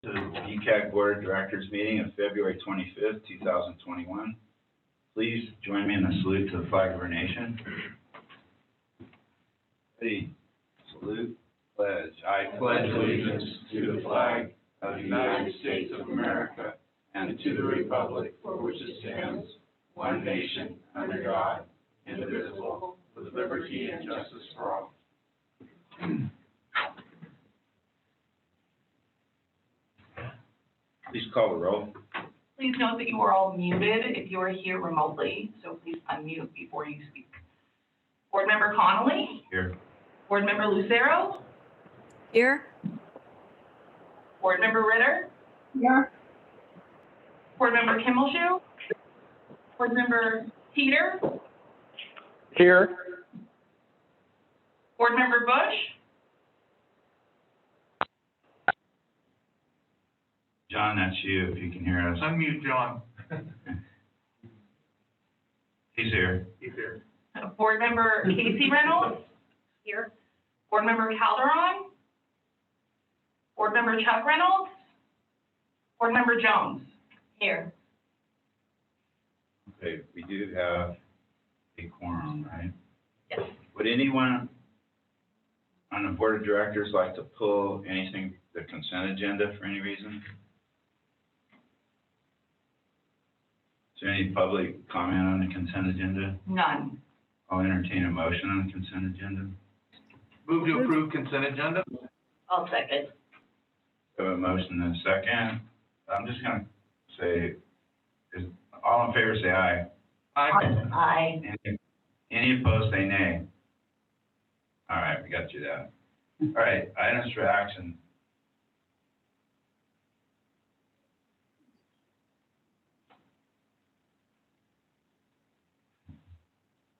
To the BCAG Board of Directors meeting of February 25th, 2021. Please join me in a salute to the flag of our nation. Ready? Salute. Pledge. I pledge allegiance to the flag of the United States of America and to the republic for which it stands, one nation, under God, indivisible, with liberty and justice for all. Please call the roll. Please note that you are all muted if you are here remotely, so please unmute before you speak. Board Member Connolly? Here. Board Member Lucero? Here. Board Member Ritter? Here. Board Member Kimmelshoe? Board Member Teeter? Here. Board Member Bush? John, that's you, if you can hear us. Unmute John. He's here. He's here. Board Member Casey Reynolds? Here. Board Member Calderon? Board Member Chuck Reynolds? Board Member Jones? Here. Okay, we do have a quorum, right? Yes. Would anyone on the Board of Directors like to pull anything, the consent agenda for any reason? Is there any public comment on the consent agenda? None. I'll entertain a motion on the consent agenda. Move to approve consent agenda. I'll second. We have a motion and a second. I'm just gonna say, all in favor say aye. Aye. Aye. Any opposed say nay. All right, we got you that. All right, items for action.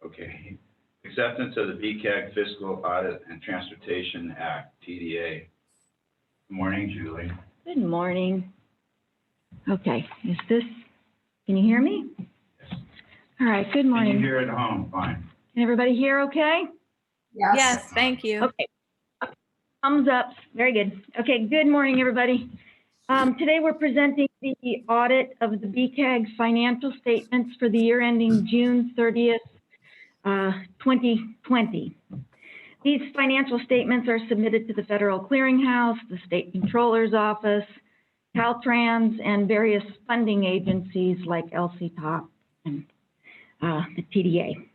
Okay, acceptance of the BCAG Fiscal Audit and Transportation Act, TDA. Good morning, Julie. Good morning. Okay, can you hear me? Yes. All right, good Can you morning. hear at home? Fine. Can everybody hear okay? Yes, thank you. Okay. Thumbs up. Very good. Okay, good morning, everybody. Today we're presenting the audit of the BCAG financial statements for the year ending June 30th, 2020. These financial statements are submitted to the Federal Clearinghouse, the State Controller's Office, Caltrans, and various funding agencies like LCTOP and the TDA.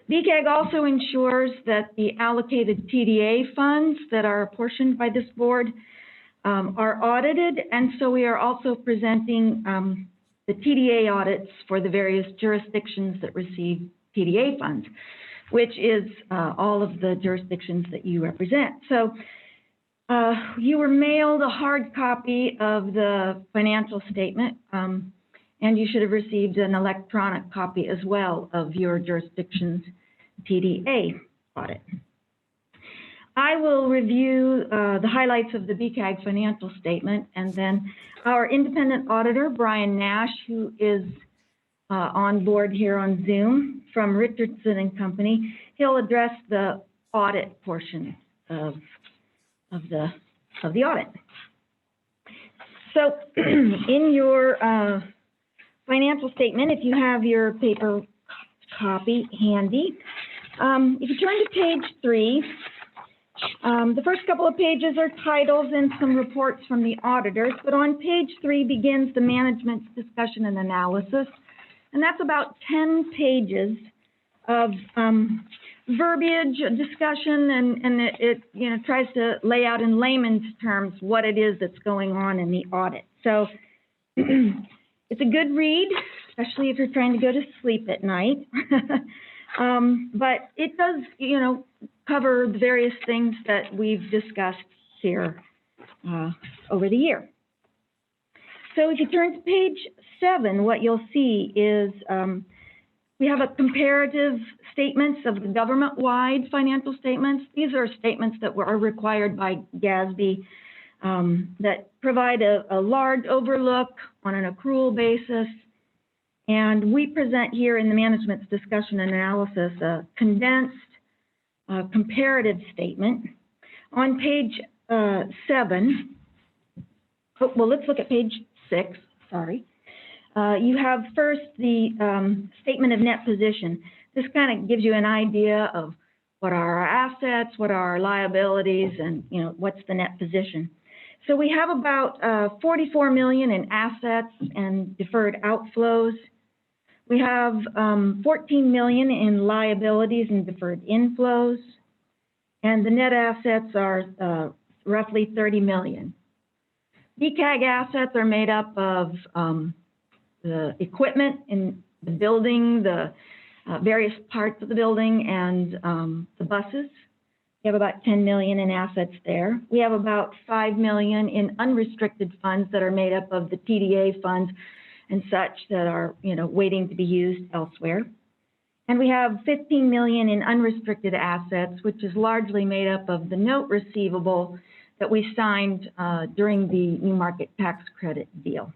BCAG also ensures that the allocated TDA funds that are apportioned by this board are audited, and so we are also presenting the TDA audits for the various jurisdictions that receive TDA funds, which is all of the jurisdictions that you represent. So you were mailed a hard copy of the financial statement, and you should have received an electronic copy as well of your jurisdiction's TDA audit. I will review the highlights of the BCAG financial statement, and then our independent auditor, Brian Nash, who is on board here on Zoom from Richardson and Company, he'll address the audit portion of the audit. So in your financial statement, if you have your paper copy handy, if you turn to page 3, the first couple of pages are titles and some reports from the auditors, but on page 3 begins the management's discussion and analysis, and that's about 10 pages of verbiage, discussion, and it tries to lay out in layman's terms what it is that's going on in the audit. So it's a good read, especially if you're trying to go to sleep at night. But it does, cover the various things that we've discussed here over the year. So if you turn to page 7, what you'll see is we have a comparative statements of the government-wide financial statements. These are statements that are required by GASB that provide a large overlook on an accrual basis. And we present here in the management's discussion and analysis a condensed comparative statement. On page 7, well, let's look at page 6, sorry. You have first the statement of net position. This kind of gives you an idea of what are our assets, what are our liabilities, and what's the net position. So we have about 44 million in assets and deferred outflows. We have 14 million in liabilities and deferred inflows, and the net assets are roughly 30 million. BCAG assets are made up of the equipment in the building, the various parts of the building, and the buses. We have about 10 million in assets there. We have about 5 million in unrestricted funds that are made up of the TDA funds and such that are, waiting to be used elsewhere. And we have 15 million in unrestricted assets, which is largely made up of the note receivable that we signed during the New Market Tax Credit deal.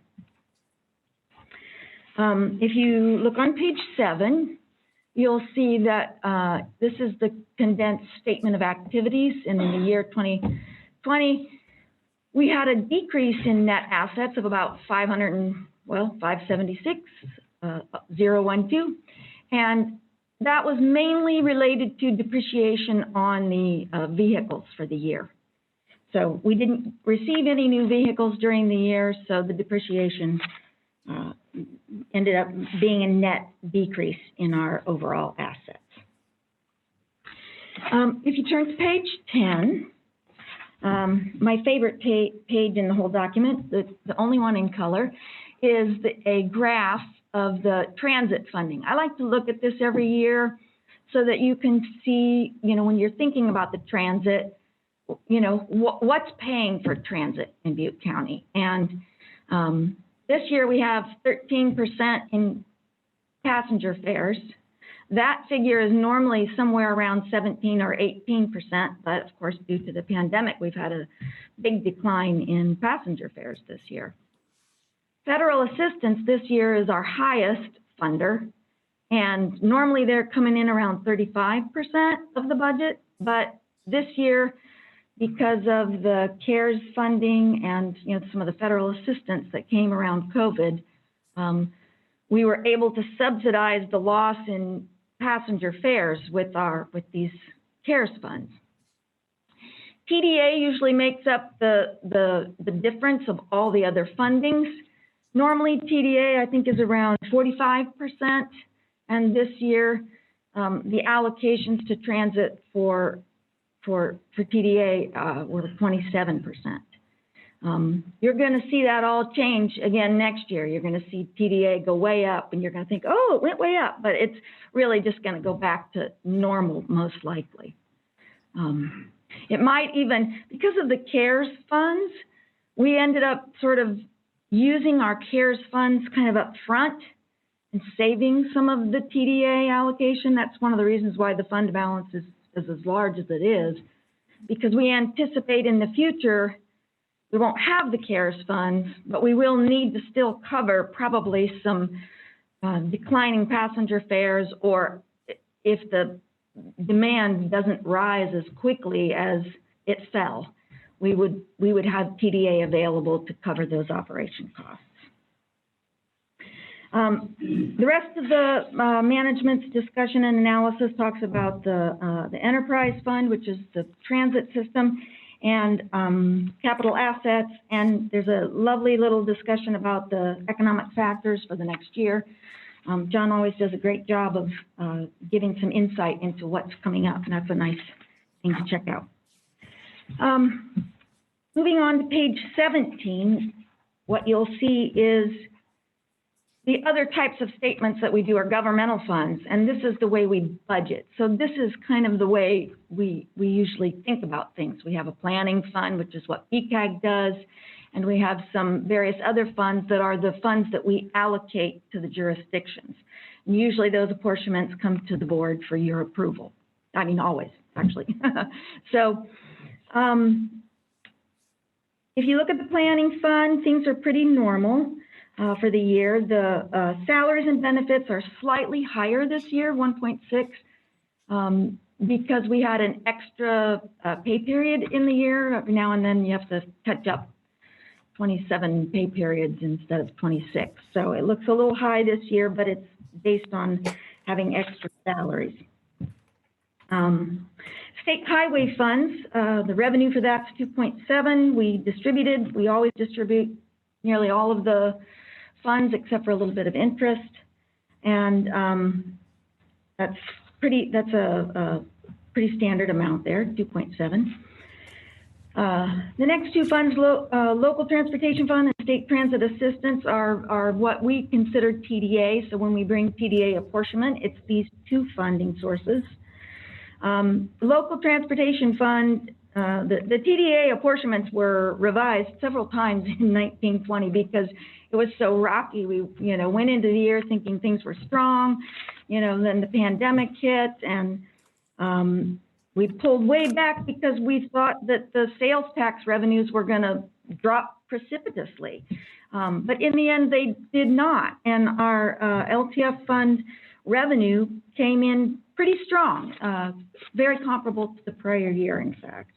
If you look on page 7, you'll see that this is the condensed statement of activities. And in the year 2020, we had a decrease in net assets of about 576,012, and that was mainly related to depreciation on the vehicles for the year. So we didn't receive any new vehicles during the year, so the depreciation ended up being a net decrease in our overall assets. If you turn to page 10, my favorite page in the whole document, the only one in color, is a graph of the transit funding. I like to look at this every year so that you can see, when you're thinking about the transit, what's paying for transit in Butte County. And this year we have 13% in passenger fares. That figure is normally somewhere around 17 or 18%, but of course, due to the pandemic, we've had a big decline in passenger fares this year. Federal assistance this year is our highest funder, and normally they're coming in around 35% of the budget, but this year, because of the CARES funding and some of the federal assistance that came around COVID, we were able to subsidize the loss in passenger fares with these CARES funds. TDA usually makes up the difference of all the other fundings. Normally TDA I think is around 45%, and this year the allocations to transit for TDA were 27%. You're going to see that all change again next year. You're going to see TDA go way up, and you're going to think, oh, it went way up, but it's really just going to go back to normal most likely. It might even, because of the CARES funds, we ended up sort of using our CARES funds kind of up front and saving some of the TDA allocation. That's one of the reasons why the fund balance is as large as it is, because we anticipate in the future we won't have the CARES funds, but we will need to still cover probably some declining passenger fares, or if the demand doesn't rise as quickly as it fell, we would have TDA available to cover those operation costs. The rest of the management's discussion and analysis talks about the enterprise fund, which is the transit system, and capital assets, and there's a lovely little discussion about the economic factors for the next year. John always does a great job of giving some insight into what's coming up, and that's a nice thing to check out. Moving on to page 17, what you'll see is the other types of statements that we do are governmental funds, and this is the way we budget. So this is kind of the way we usually think about things. We have a planning fund, which is what BCAG does, and we have some various other funds that are the funds that we allocate to the jurisdictions. And usually those apportionments come to the board for your approval. I mean, always, actually. So if you look at the planning fund, things are pretty normal. For the year. The salaries and benefits are slightly higher this year, 1.6, because we had an extra pay period in the year. Every now and then you have to catch up 27 pay periods instead of 26. So it looks a little high this year, but it's based on having extra salaries. State highway funds, the revenue for that's 2.7. We always distribute nearly all of the funds except for a little bit of interest. And that's a pretty standard amount there, 2.7. The next two funds, local transportation fund and state transit assistance, are what we consider TDA. So when we bring TDA apportionment, it's these two funding sources. Local transportation fund, the TDA apportionments were revised several times in 1920 because it was so rocky. We, went into the year thinking things were strong, then the pandemic hit, and we pulled way back because we thought that the sales tax revenues were going to drop precipitously. But in the end, they did not. And our LTF fund revenue came in pretty strong, very comparable to the prior year, in fact.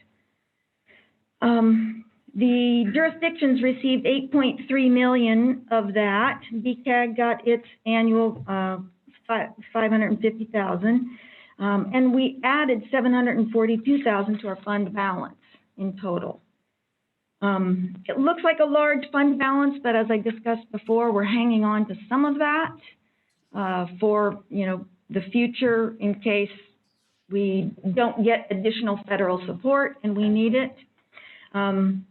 The jurisdictions received $8.3 million of that. BCAG got its annual $550,000. And we added $742,000 to our fund balance in total. It looks like a large fund balance, but as I discussed before, we're hanging on to some of that for the future in case we don't get additional federal support and we need it.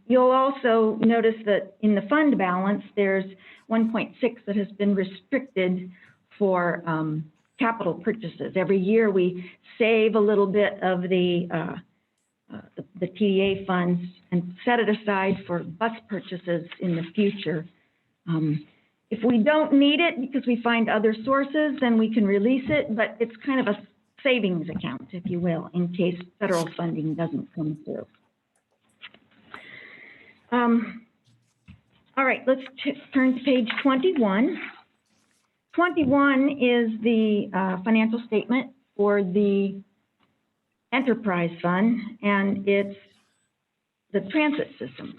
You'll also notice that in the fund balance, there's 1.6 that has been restricted for capital purchases. Every year we save a little bit of the TDA funds and set it aside for bus purchases in the future. If we don't need it because we find other sources, then we can release it, but it's kind of a savings account, if you will, in case federal funding doesn't come through. All right, let's turn to page 21. 21 is the financial statement for the enterprise fund, and it's the transit system.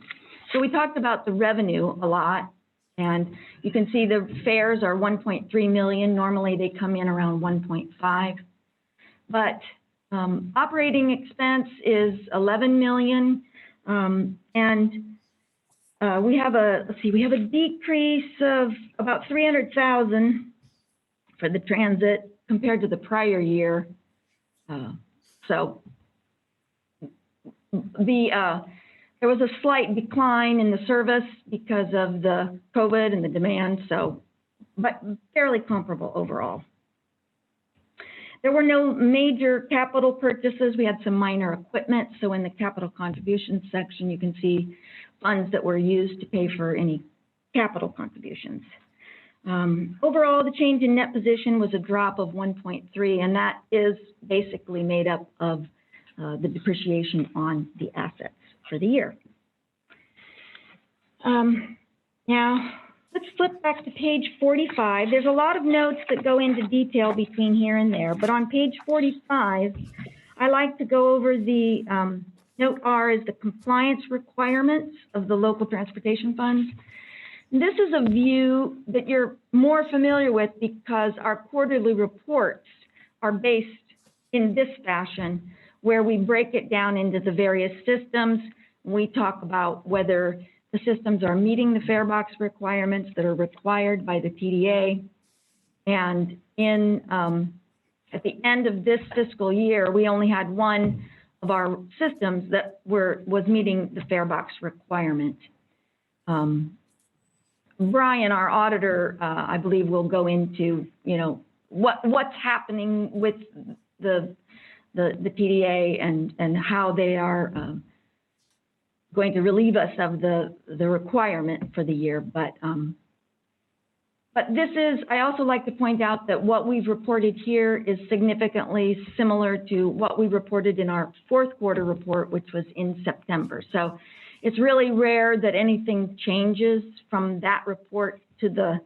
So we talked about the revenue a lot, and you can see the fares are 1.3 million. Normally they come in around 1.5, but operating expense is 11 million, and we have a decrease of about 300,000 for the transit compared to the prior year. So there was a slight decline in the service because of the COVID and the demand, but fairly comparable overall. There were no major capital purchases. We had some minor equipment. So in the capital contributions section, you can see funds that were used to pay for any capital contributions. Overall, the change in net position was a drop of 1.3, and that is basically made up of the depreciation on the assets for the year. Now, let's flip back to page 45. There's a lot of notes that go into detail between here and there, but on page 45, I like to go over the note R is the compliance requirements of the local transportation funds. This is a view that you're more familiar with because our quarterly reports are based in this fashion, where we break it down into the various systems. We talk about whether the systems are meeting the fare box requirements that are required by the TDA. And at the end of this fiscal year, we only had one of our systems that was meeting the fare box requirement. Brian, our auditor, I believe will go into, what's happening with the TDA and how they are going to relieve us of the requirement for the year. But this is, I also like to point out that what we've reported here is significantly similar to what we reported in our fourth quarter report, which was in September. So it's really rare that anything changes from that report to the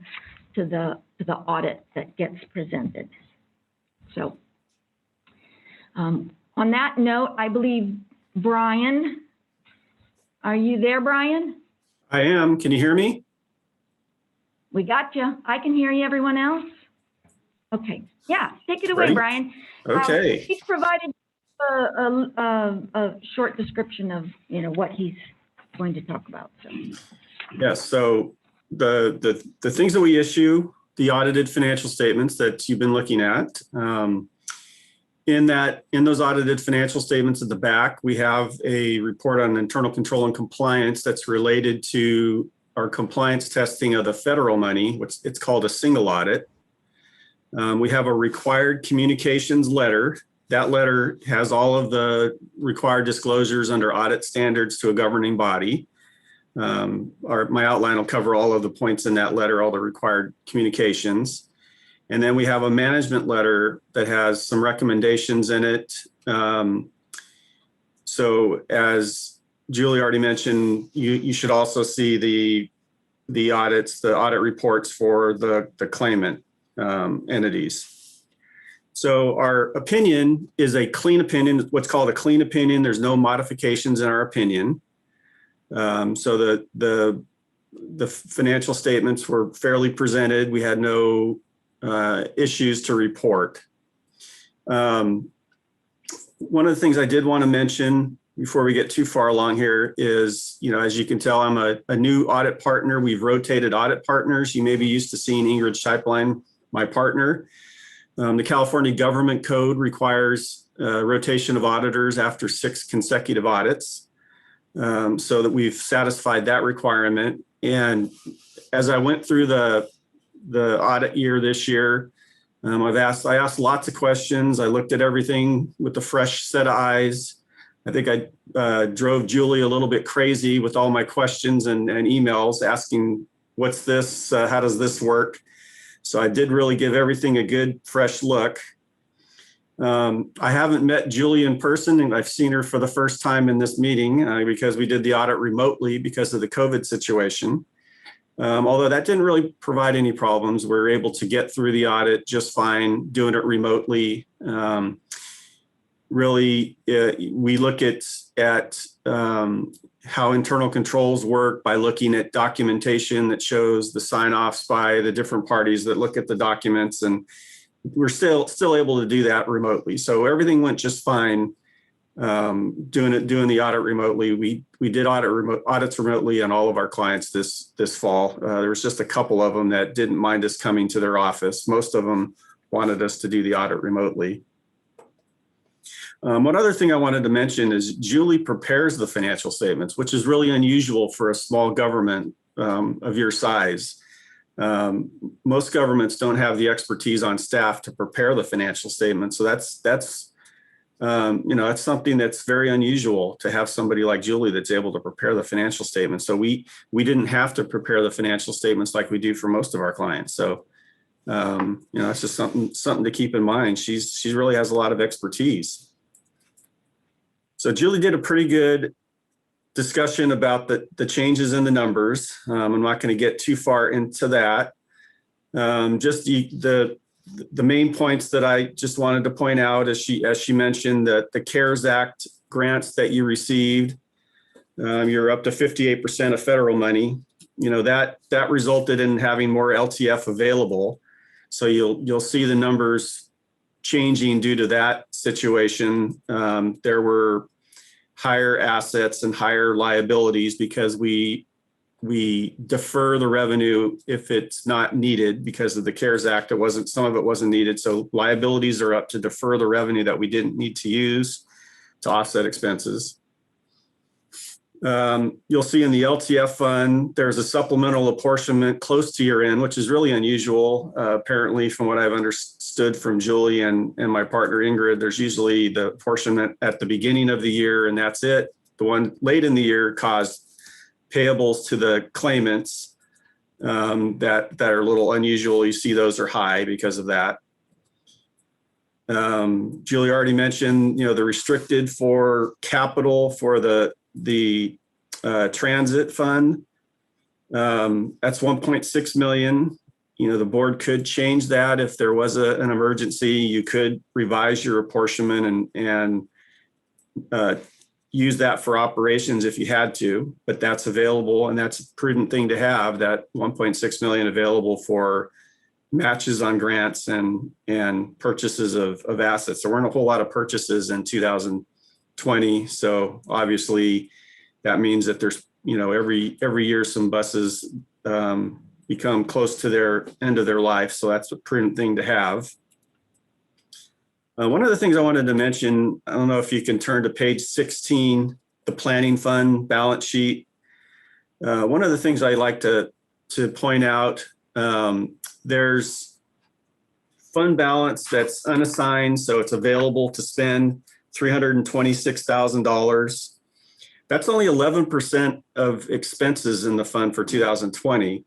audit that gets presented. So on that note, I believe Brian, are you there, Brian? I am. Can you hear me? We got you. I can hear you. Everyone else? Okay. Yeah, take it away, Ready? Brian. Okay. He's provided a short description of, what he's going to talk about. So. Yes. So the things that we issue, the audited financial statements that you've been looking at, in those audited financial statements at the back, we have a report on internal control and compliance that's related to our compliance testing of the federal money, which it's called a single audit. We have a required communications letter. That letter has all of the required disclosures under audit standards to a governing body. My outline will cover all of the points in that letter, all the required communications. And then we have a management letter that has some recommendations in it. So as Julie already mentioned, you should also see the audit reports for the claimant entities. So our opinion is a clean opinion, what's called a clean opinion. There's no modifications in our opinion. So the financial statements were fairly presented. We had no issues to report. One of the things I did want to mention before we get too far along here is, as you can tell, I'm a new audit partner. We've rotated audit partners. You may be used to seeing Ingrid Scheiplein, my partner. The California Government Code requires rotation of auditors after 6 consecutive audits, so that we've satisfied that requirement. And as I went through the audit year this year, I asked lots of questions. I looked at everything with a fresh set of eyes. I think I drove Julie a little bit crazy with all my questions and emails asking, what's this? How does this work? So I did really give everything a good, fresh look. I haven't met Julie in person, and I've seen her for the first time in this meeting because we did the audit remotely because of the COVID situation. Although that didn't really provide any problems. We were able to get through the audit just fine, doing it remotely. We look at how internal controls work by looking at documentation that shows the sign-offs by the different parties that look at the documents, and we're still able to do that remotely. So everything went just fine. Doing the audit remotely. We did audits remotely on all of our clients this fall. There was just a couple of them that didn't mind us coming to their office. Most of them wanted us to do the audit remotely. One other thing I wanted to mention is Julie prepares the financial statements, which is really unusual for a small government of your size. Most governments don't have the expertise on staff to prepare the financial statements. So that's something that's very unusual to have somebody like Julie that's able to prepare the financial statements. So we didn't have to prepare the financial statements like we do for most of our clients. So it's just something to keep in mind. She really has a lot of expertise. So Julie did a pretty good discussion about the changes in the numbers. I'm not going to get too far into that. Just the main points that I just wanted to point out, as she mentioned, that the CARES Act grants that you received, you're up to 58% of federal money. That resulted in having more LTF available. So you'll see the numbers changing due to that situation. There were higher assets and higher liabilities because we defer the revenue if it's not needed because of the CARES Act. Some of it wasn't needed. So liabilities are up to defer the revenue that we didn't need to use to offset expenses. You'll see in the LTF fund, there's a supplemental apportionment close to year end, which is really unusual. Apparently, from what I've understood from Julie and my partner Ingrid, there's usually the apportionment at the beginning of the year, and that's it. The one late in the year caused payables to the claimants that are a little unusual. You see those are high because of that. Julie already mentioned, the restricted for capital for the transit fund. That's 1.6 million. The board could change that if there was an emergency. You could revise your apportionment and use that for operations if you had to, but that's available, and that's a prudent thing to have, that 1.6 million available for matches on grants and purchases of assets. There weren't a whole lot of purchases in 2020. So obviously that means that there's, every year some buses become close to their end of their life. So that's a prudent thing to have. One of the things I wanted to mention, I don't know if you can turn to page 16, the planning fund balance sheet. One of the things I like to point out, there's fund balance that's unassigned, so it's available to spend $326,000. That's only 11% of expenses in the fund for 2020.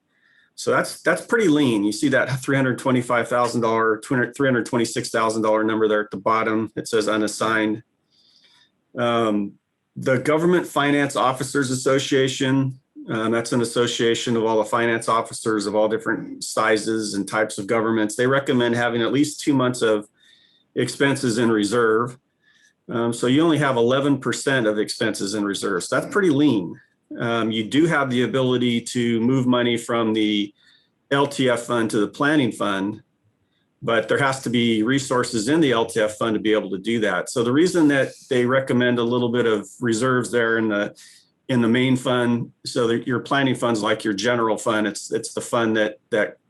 So that's pretty lean. You see that $325,000, $326,000 number there at the bottom. It says unassigned. The Government Finance Officers Association, that's an association of all the finance officers of all different sizes and types of governments. They recommend having at least 2 months of expenses in reserve. So you only have 11% of expenses in reserve. So that's pretty lean. You do have the ability to move money from the LTF fund to the planning fund, but there has to be resources in the LTF fund to be able to do that. So the reason that they recommend a little bit of reserves there in the main fund, so that your planning fund's like your general fund. It's the fund that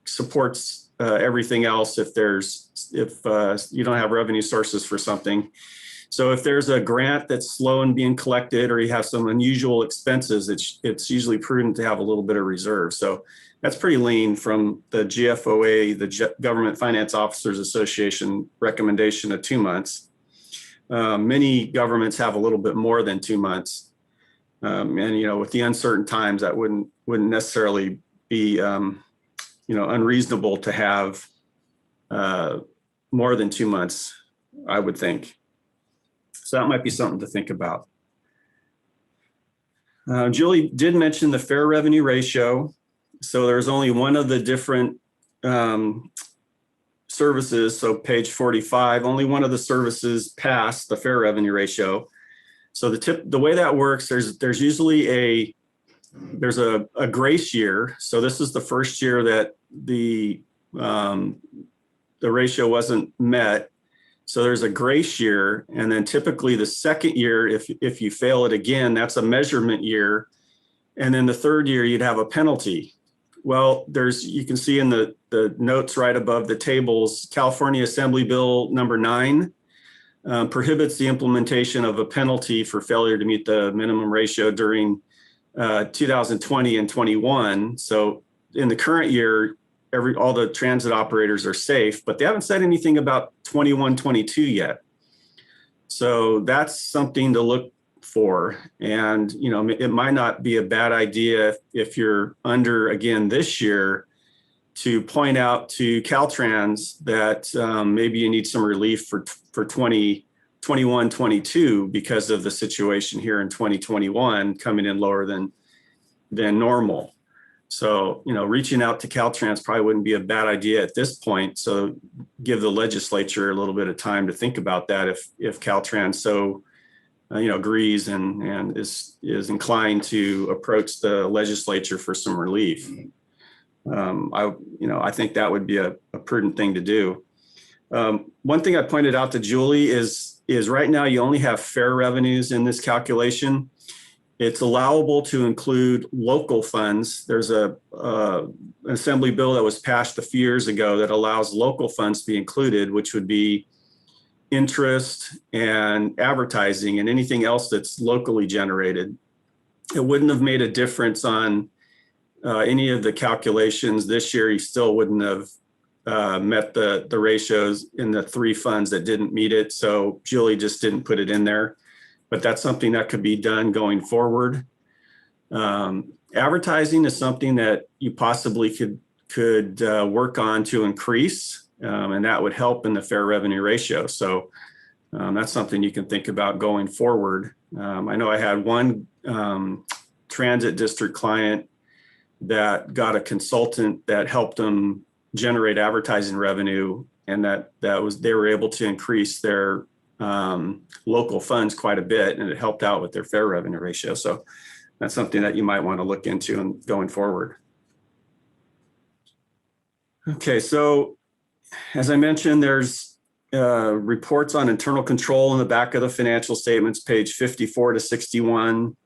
supports everything else if you don't have revenue sources for something. So if there's a grant that's slow in being collected, or you have some unusual expenses, it's usually prudent to have a little bit of reserve. So that's pretty lean from the GFOA, the Government Finance Officers Association recommendation of 2 months. Many governments have a little bit more than 2 months. And, with the uncertain times, that wouldn't necessarily be, unreasonable to have more than 2 months, I would think. So that might be something to think about. Julie did mention the fair revenue ratio. So there's only one of the different services. So page 45, only one of the services passed the fair revenue ratio. So the way that works, there's usually there's a grace year. So this is the first year that the ratio wasn't met. So there's a grace year, and then typically the second year, if you fail it again, that's a measurement year. And then the third year, you'd have a penalty. Well, you can see in the notes right above the tables, California Assembly Bill number 9 prohibits the implementation of a penalty for failure to meet the minimum ratio during 2020 and 21. So in the current year, all the transit operators are safe, but they haven't said anything about 21, 22 yet. So that's something to look for. And, it might not be a bad idea if you're under, again, this year, to point out to Caltrans that maybe you need some relief for 2021, 22 because of the situation here in 2021 coming in lower than normal. So, reaching out to Caltrans probably wouldn't be a bad idea at this point. So give the legislature a little bit of time to think about that if Caltrans so, agrees and is inclined to approach the legislature for some relief. I think that would be a prudent thing to do. One thing I pointed out to Julie is right now you only have fair revenues in this calculation. It's allowable to include local funds. There's an assembly bill that was passed a few years ago that allows local funds to be included, which would be interest and advertising and anything else that's locally generated. It wouldn't have made a difference on any of the calculations this year. You still wouldn't have met the ratios in the 3 funds that didn't meet it. So Julie just didn't put it in there. But that's something that could be done going forward. Advertising is something that you possibly could work on to increase, and that would help in the fair revenue ratio. So that's something you can think about going forward. I know I had one transit district client that got a consultant that helped them generate advertising revenue, and they were able to increase their local funds quite a bit, and it helped out with their fare revenue ratio. So that's something that you might want to look into and going forward. Okay, so as I mentioned, there's reports on internal control in the back of the financial statements, page 54 to 61.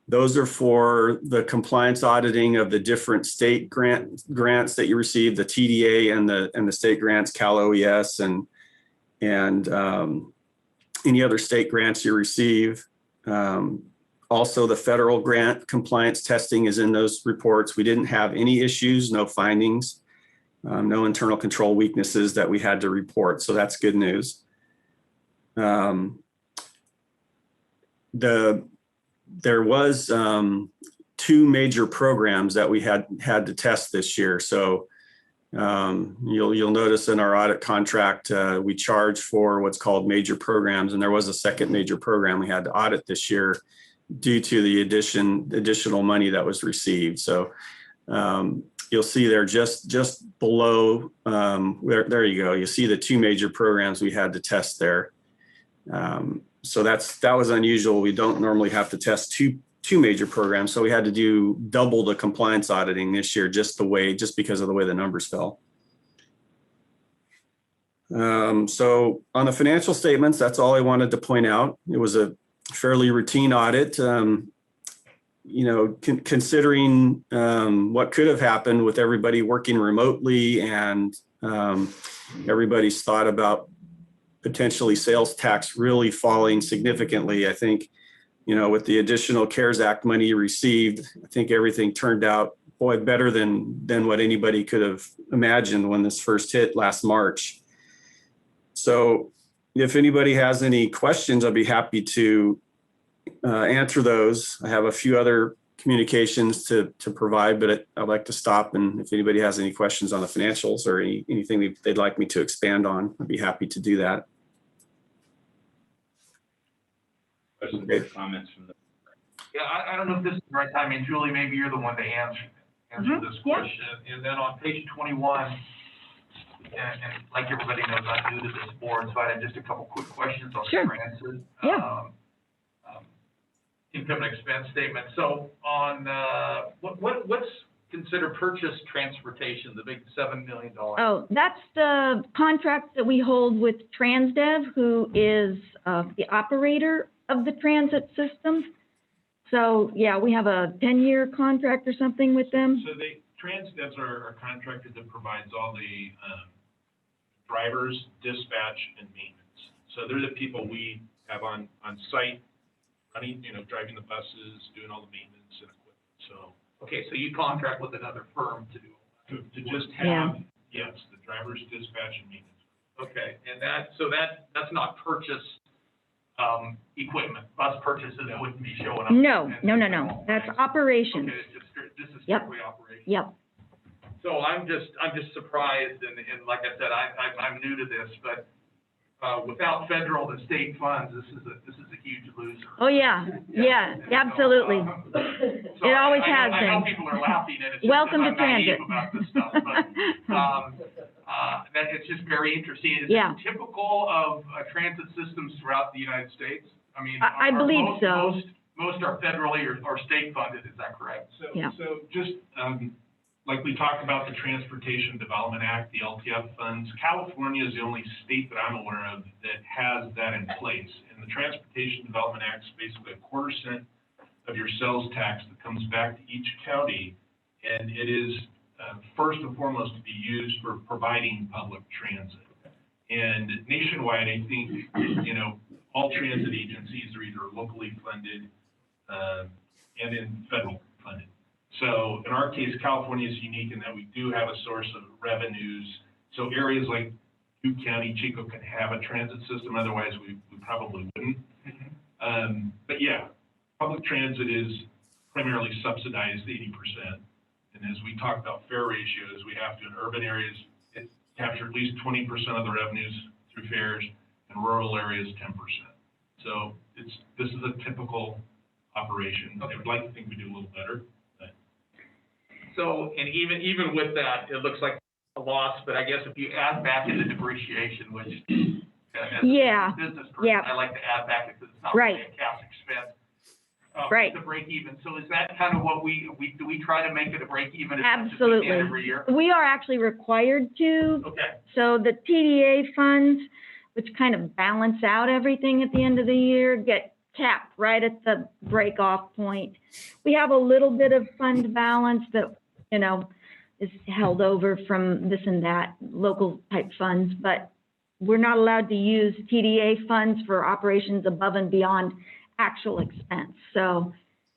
Those are for the compliance auditing of the different state grants that you receive, the TDA and the state grants, Cal OES, and any other state grants you receive. Also, the federal grant compliance testing is in those reports. We didn't have any issues, no findings, no internal control weaknesses that we had to report. So that's good news. There was 2 major programs that we had to test this year. So you'll notice in our audit contract, we charge for what's called major programs, and there was a second major program we had to audit this year due to the additional money that was received. So you'll see there just below, there you go. You see the 2 major programs we had to test there. So that was unusual. We don't normally have to test two major programs. So we had to do double the compliance auditing this year, just because of the way the numbers fell. So on the financial statements, that's all I wanted to point out. It was a fairly routine audit. Considering what could have happened with everybody working remotely and everybody's thought about potentially sales tax really falling significantly, I think, with the additional CARES Act money received, I think everything turned out, better than what anybody could have imagined when this first hit last March. So if anybody has any questions, I'd be happy to answer those. I have a few other communications to provide, but I'd like to stop. And if anybody has any questions on the financials or anything they'd like me to expand on, I'd be happy to do that. Questions or comments from the. Yeah, I don't know if this is the right time. I mean, Julie, maybe you're the one to answer this question. And then on page 21, and like everybody knows, I'm new to this board, so I had just a couple quick questions on Sure. transit. Yeah. Income and expense statement. So on what's considered purchase transportation, the big $7 million? Oh, that's the contract that we hold with Transdev, who is the operator of the transit system. So, yeah, we have a 10-year contract or something with them. So Transdevs are contracted that provides all the drivers, dispatch, and maintenance. So they're the people we have on site, running, driving the buses, doing all the maintenance and equipment. So Okay, so you contract with another firm to do to just have, yes, the drivers, dispatch, and maintenance. Okay, and that's not purchase equipment. Bus purchases wouldn't be showing up. No. No. That's operations. Okay, this is Yep. strictly operations. Yep. So I'm just surprised, and like I said, I'm new to this, but without federal and state funds, this is a huge loser. Oh, yeah. Yeah, absolutely. So It always has I know been. people are laughing, and it's just Welcome to I'm naive transit. about this stuff, but that it's just very interesting. Is Yeah. it typical of transit systems throughout the United States? I mean, I believe so. Most are federally or state funded. Is that correct? Yeah. So just like we talked about the Transportation Development Act, the LTF funds, California is the only state that I'm aware of that has that in place. And the Transportation Development Act is basically a 1/4 cent of your sales tax that comes back to each county, and it is first and foremost to be used for providing public transit. And nationwide, I think, all transit agencies are either locally funded and then federal funded. So in our case, California is unique in that we do have a source of revenues. So areas like Butte County, Chico can have a transit system, otherwise we probably wouldn't. But yeah, public transit is primarily subsidized 80%. And as we talked about fare ratios, we have to, in urban areas, it capture at least 20% of the revenues through fares, and rural areas 10%. So this is a typical operation. I would like to think we do a little better. So, and even with that, it looks like a loss, but I guess if you add back in the depreciation, which As a Yeah, business person, yeah. I like to add back because it's not Right. really a cash expense. Right. The break even. So is that kind of what we try to make it a break even as much as we Absolutely. can every year? We are actually required to. Okay. So the TDA funds, which kind of balance out everything at the end of the year, get capped right at the break off point. We have a little bit of fund balance that, you know, is held over from this and that, local type funds, but we're not allowed to use TDA funds for operations above and beyond actual expense. So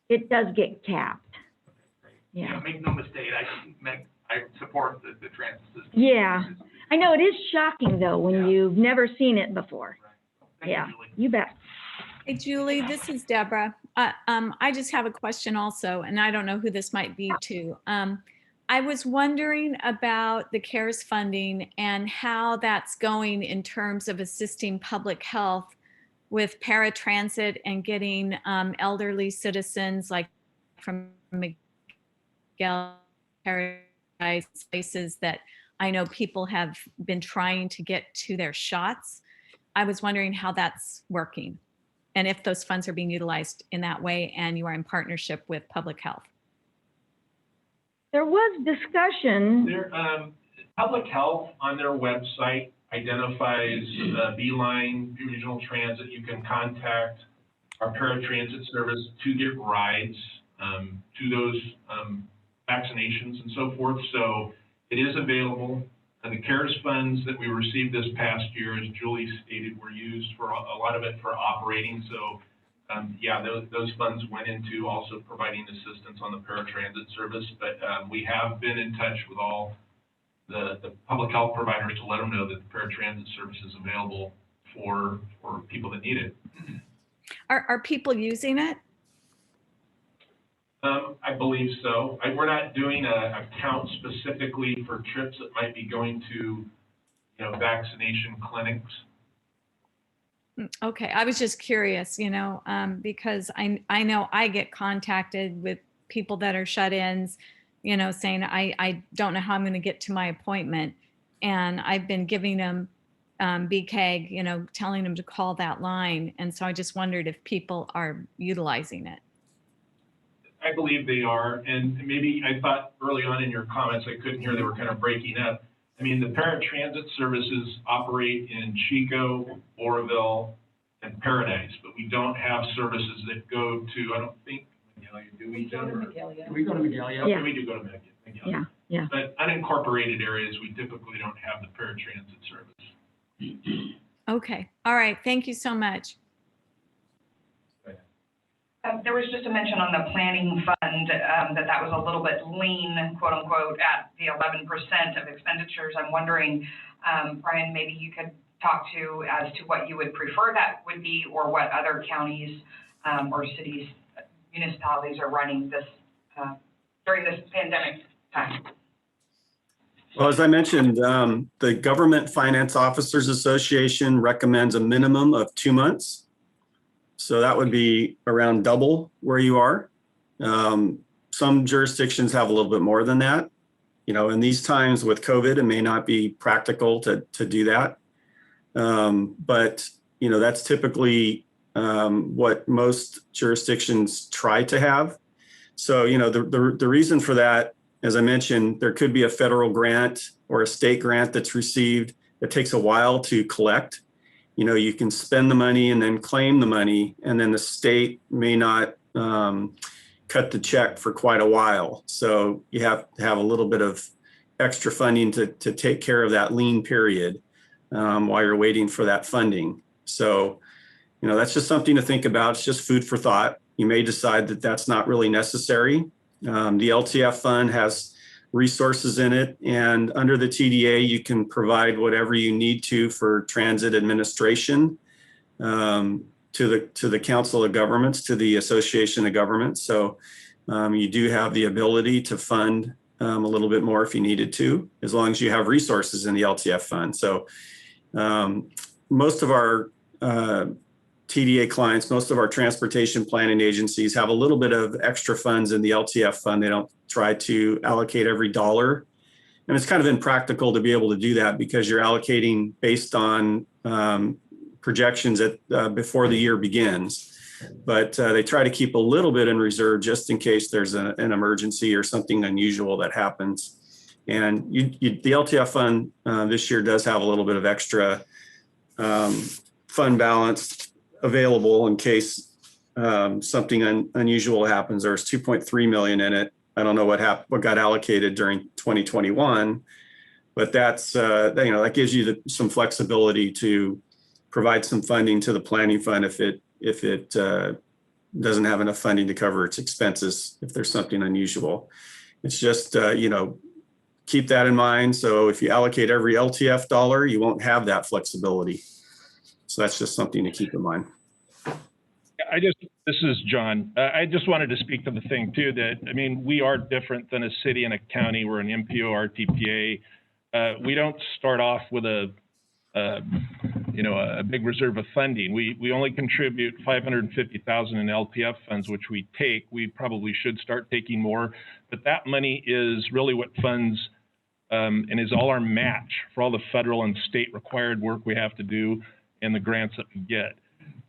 it does get capped. Yeah. Make no mistake, I support the transit system. Yeah. I know it is shocking though, when Yeah. you've never seen it before. Thank you, Yeah, Julie. you bet. Hey, Julie, this is Deborah. I just have a question also, and I don't know who this might be to. I was wondering about the CARES funding and how that's going in terms of assisting public health with paratransit and getting elderly citizens like from Miguel Paradise, places that I know people have been trying to get to their shots. I was wondering how that's working and if those funds are being utilized in that way and you are in partnership with public health. There was discussion. Their, public health on their website identifies, Beeline, Regional Transit. You can contact our paratransit service to get rides, to those, vaccinations and so forth. So it is available. And the CARES funds that we received this past year, as Julie stated, were used for a lot of it for operating. So, yeah, those funds went into also providing assistance on the paratransit service. But we have been in touch with all the public health providers to let them know that the paratransit service is available for people that need it. Are people using it? I believe so. We're not doing a count specifically for trips that might be going to, vaccination clinics. Okay, I was just curious, because I know I get contacted with people that are shut-ins, saying I don't know how I'm going to get to my appointment, and I've been giving them BCAG, telling them to call that line, and so I just wondered if people are utilizing it. I believe they are, and maybe I thought early on in your comments, I couldn't hear, they were kind of breaking up. I mean, the paratransit services operate in Chico, Oroville, and Paradise, but we don't have services that go to, I don't think, do we, Jennifer? Do we go to Magalia? Okay, Yeah. we do go to Magalia. Yeah, yeah. But unincorporated areas, we typically don't have the paratransit service. Okay, all right, thank you so much. There was just a mention on the planning fund, that was a little bit lean, quote unquote, at the 11% of expenditures. I'm wondering, Brian, maybe you could talk to as to what you would prefer that would be, or what other counties, or cities, municipalities are running this, during this pandemic time. Well, as I mentioned, the Government Finance Officers Association recommends a minimum of 2 months. So that would be around double where you are. Some jurisdictions have a little bit more than that. In these times with COVID, it may not be practical to do that. But that's typically what most jurisdictions try to have. So, the reason for that, as I mentioned, there could be a federal grant or a state grant that's received that takes a while to collect. You can spend the money and then claim the money, and then the state may not cut the check for quite a while. So you have to have a little bit of extra funding to take care of that lean period while you're waiting for that funding. So, that's just something to think about. It's just food for thought. You may decide that that's not really necessary. The LTF fund has resources in it, and under the TDA, you can provide whatever you need to for transit administration to the Council of Governments, to the Association of Governments. So you do have the ability to fund a little bit more if you needed to, as long as you have resources in the LTF fund. So most of our TDA clients, most of our transportation planning agencies have a little bit of extra funds in the LTF fund. They don't try to allocate every dollar. And it's kind of impractical to be able to do that because you're allocating based on projections before the year begins. But they try to keep a little bit in reserve just in case there's an emergency or something unusual that happens. And the LTF fund this year does have a little bit of extra fund balance available in case something unusual happens. There's 2.3 million in it. I don't know what got allocated during 2021, but that's that gives you some flexibility to provide some funding to the planning fund if it doesn't have enough funding to cover its expenses if there's something unusual. It's just keep that in mind. So if you allocate every LTF dollar, you won't have that flexibility. So that's just something to keep in mind. This is John. I just wanted to speak to the thing too, that, I mean, we are different than a city and a county. We're an MPO RTPA. We don't start off with a big reserve of funding. We only contribute 550,000 in LTF funds, which we take. We probably should start taking more, but that money is really what funds and is all our match for all the federal and state required work we have to do and the grants that we get.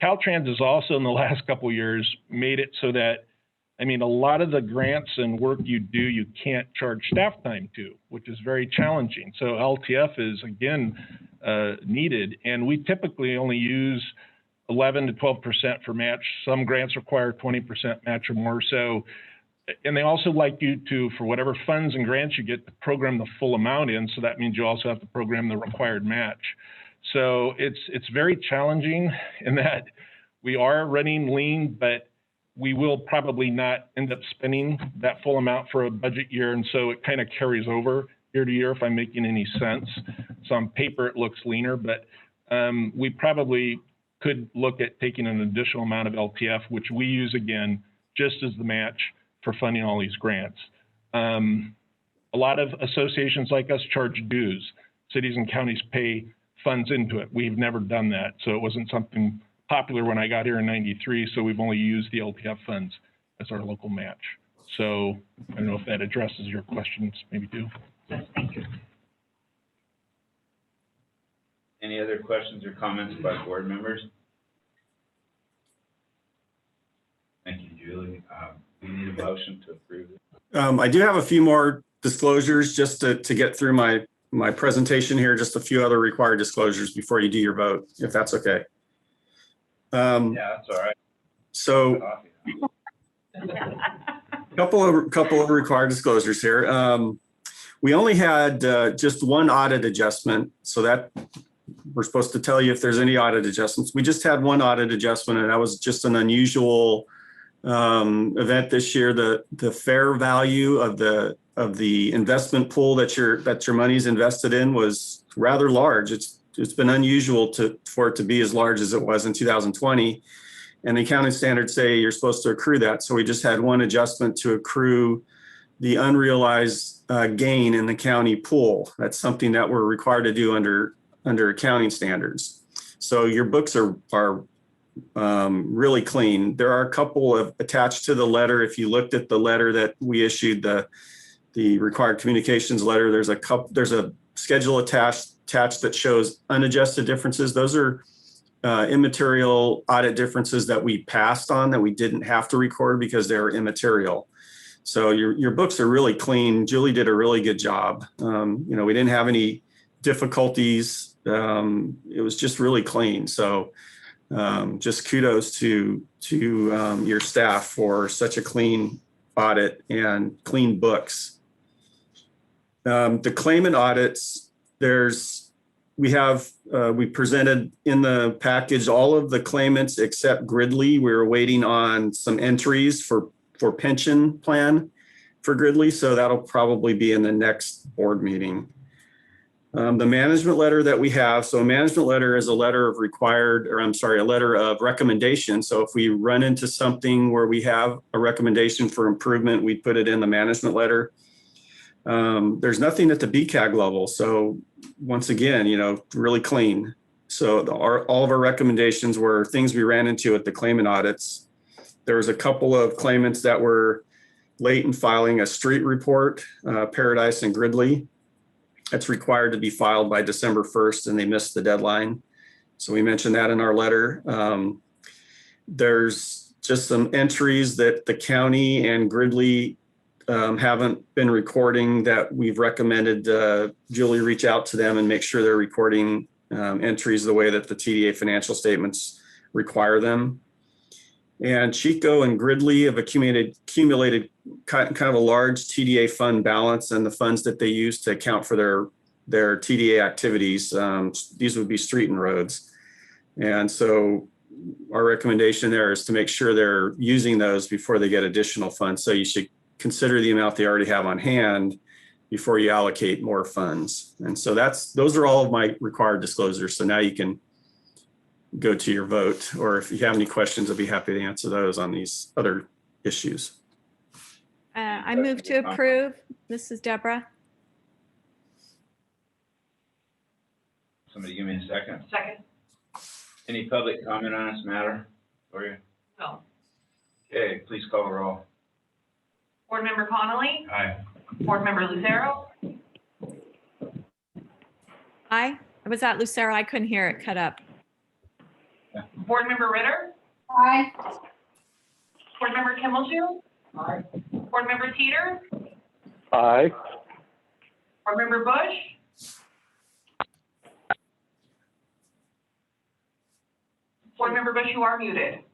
Caltrans has also in the last couple of years made it so that, I mean, a lot of the grants and work you do, you can't charge staff time to, which is very challenging. So LTF is, again, needed, and we typically only use 11 to 12% for match. Some grants require 20% match or more. So, and they also like you to, for whatever funds and grants you get, to program the full amount in. So that means you also have to program the required match. So it's very challenging in that we are running lean, but we will probably not end up spending that full amount for a budget year. And so it kind of carries over year to year, if I'm making any sense. So on paper, it looks leaner, but we probably could look at taking an additional amount of LTF, which we use again, just as the match for funding all these grants. A lot of associations like us charge dues. Cities and counties pay funds into it. We've never done that. So it wasn't something popular when I got here in '93. So we've only used the LTF funds as our local match. So I don't know if that addresses your questions, maybe too. Yes, thank you. Any other questions or comments by board members? Thank you, Julie. We need a motion to approve it. I do have a few more disclosures just to get through my presentation here, just a few other required disclosures before you do your vote, if that's okay. Yeah, that's all right. So couple of required disclosures here. We only had just one audit adjustment, so that we're supposed to tell you if there's any audit adjustments. We just had one audit adjustment, and that was just an unusual event this year. The fair value of the investment pool that your money's invested in was rather large. It's been unusual for it to be as large as it was in 2020. And the accounting standards say you're supposed to accrue that. So we just had one adjustment to accrue the unrealized gain in the county pool. That's something that we're required to do under accounting standards. So your books are really clean. There are a couple of attached to the letter. If you looked at the letter that we issued, the required communications letter, there's a schedule attached that shows unadjusted differences. Those are immaterial audit differences that we passed on, that we didn't have to record because they were immaterial. So your books are really clean. Julie did a really good job. We didn't have any difficulties. It was just really clean. So just kudos to your staff for such a clean audit and clean books. The claimant audits, we presented in the package all of the claimants except Gridley. We were waiting on some entries for pension plan for Gridley, so that'll probably be in the next board meeting. The management letter that we have, so a management letter is a letter of a letter of recommendation. So if we run into something where we have a recommendation for improvement, we put it in the management letter. There's nothing at the BCAG level. So once again, really clean. So all of our recommendations were things we ran into at the claimant audits. There was a couple of claimants that were late in filing a street report, Paradise and Gridley. That's required to be filed by December 1st, and they missed the deadline. So we mentioned that in our letter. There's just some entries that the county and Gridley haven't been recording that we've recommended Julie reach out to them and make sure they're recording entries the way that the TDA financial statements require them. And Chico and Gridley have accumulated kind of a large TDA fund balance, and the funds that they use to account for their TDA activities. These would be street and roads. And so our recommendation there is to make sure they're using those before they get additional funds. So you should consider the amount they already have on hand before you allocate more funds. And so those are all of my required disclosures. So now you can go to your vote, or if you have any questions, I'll be happy to answer those on these other issues. I move to approve. This is Deborah. Somebody give me a second. Second? Any public comment on this matter for you? No. Okay, please call the roll. Board Member Connolly? Aye. Board Member Lucero? Aye. Was that Lucero? I couldn't hear it cut up. Board Member Ritter? Aye. Board Member Kimmelshue? Aye. Board Member Teeter? Aye. Board Member Bush? Board Member Bush, you are muted.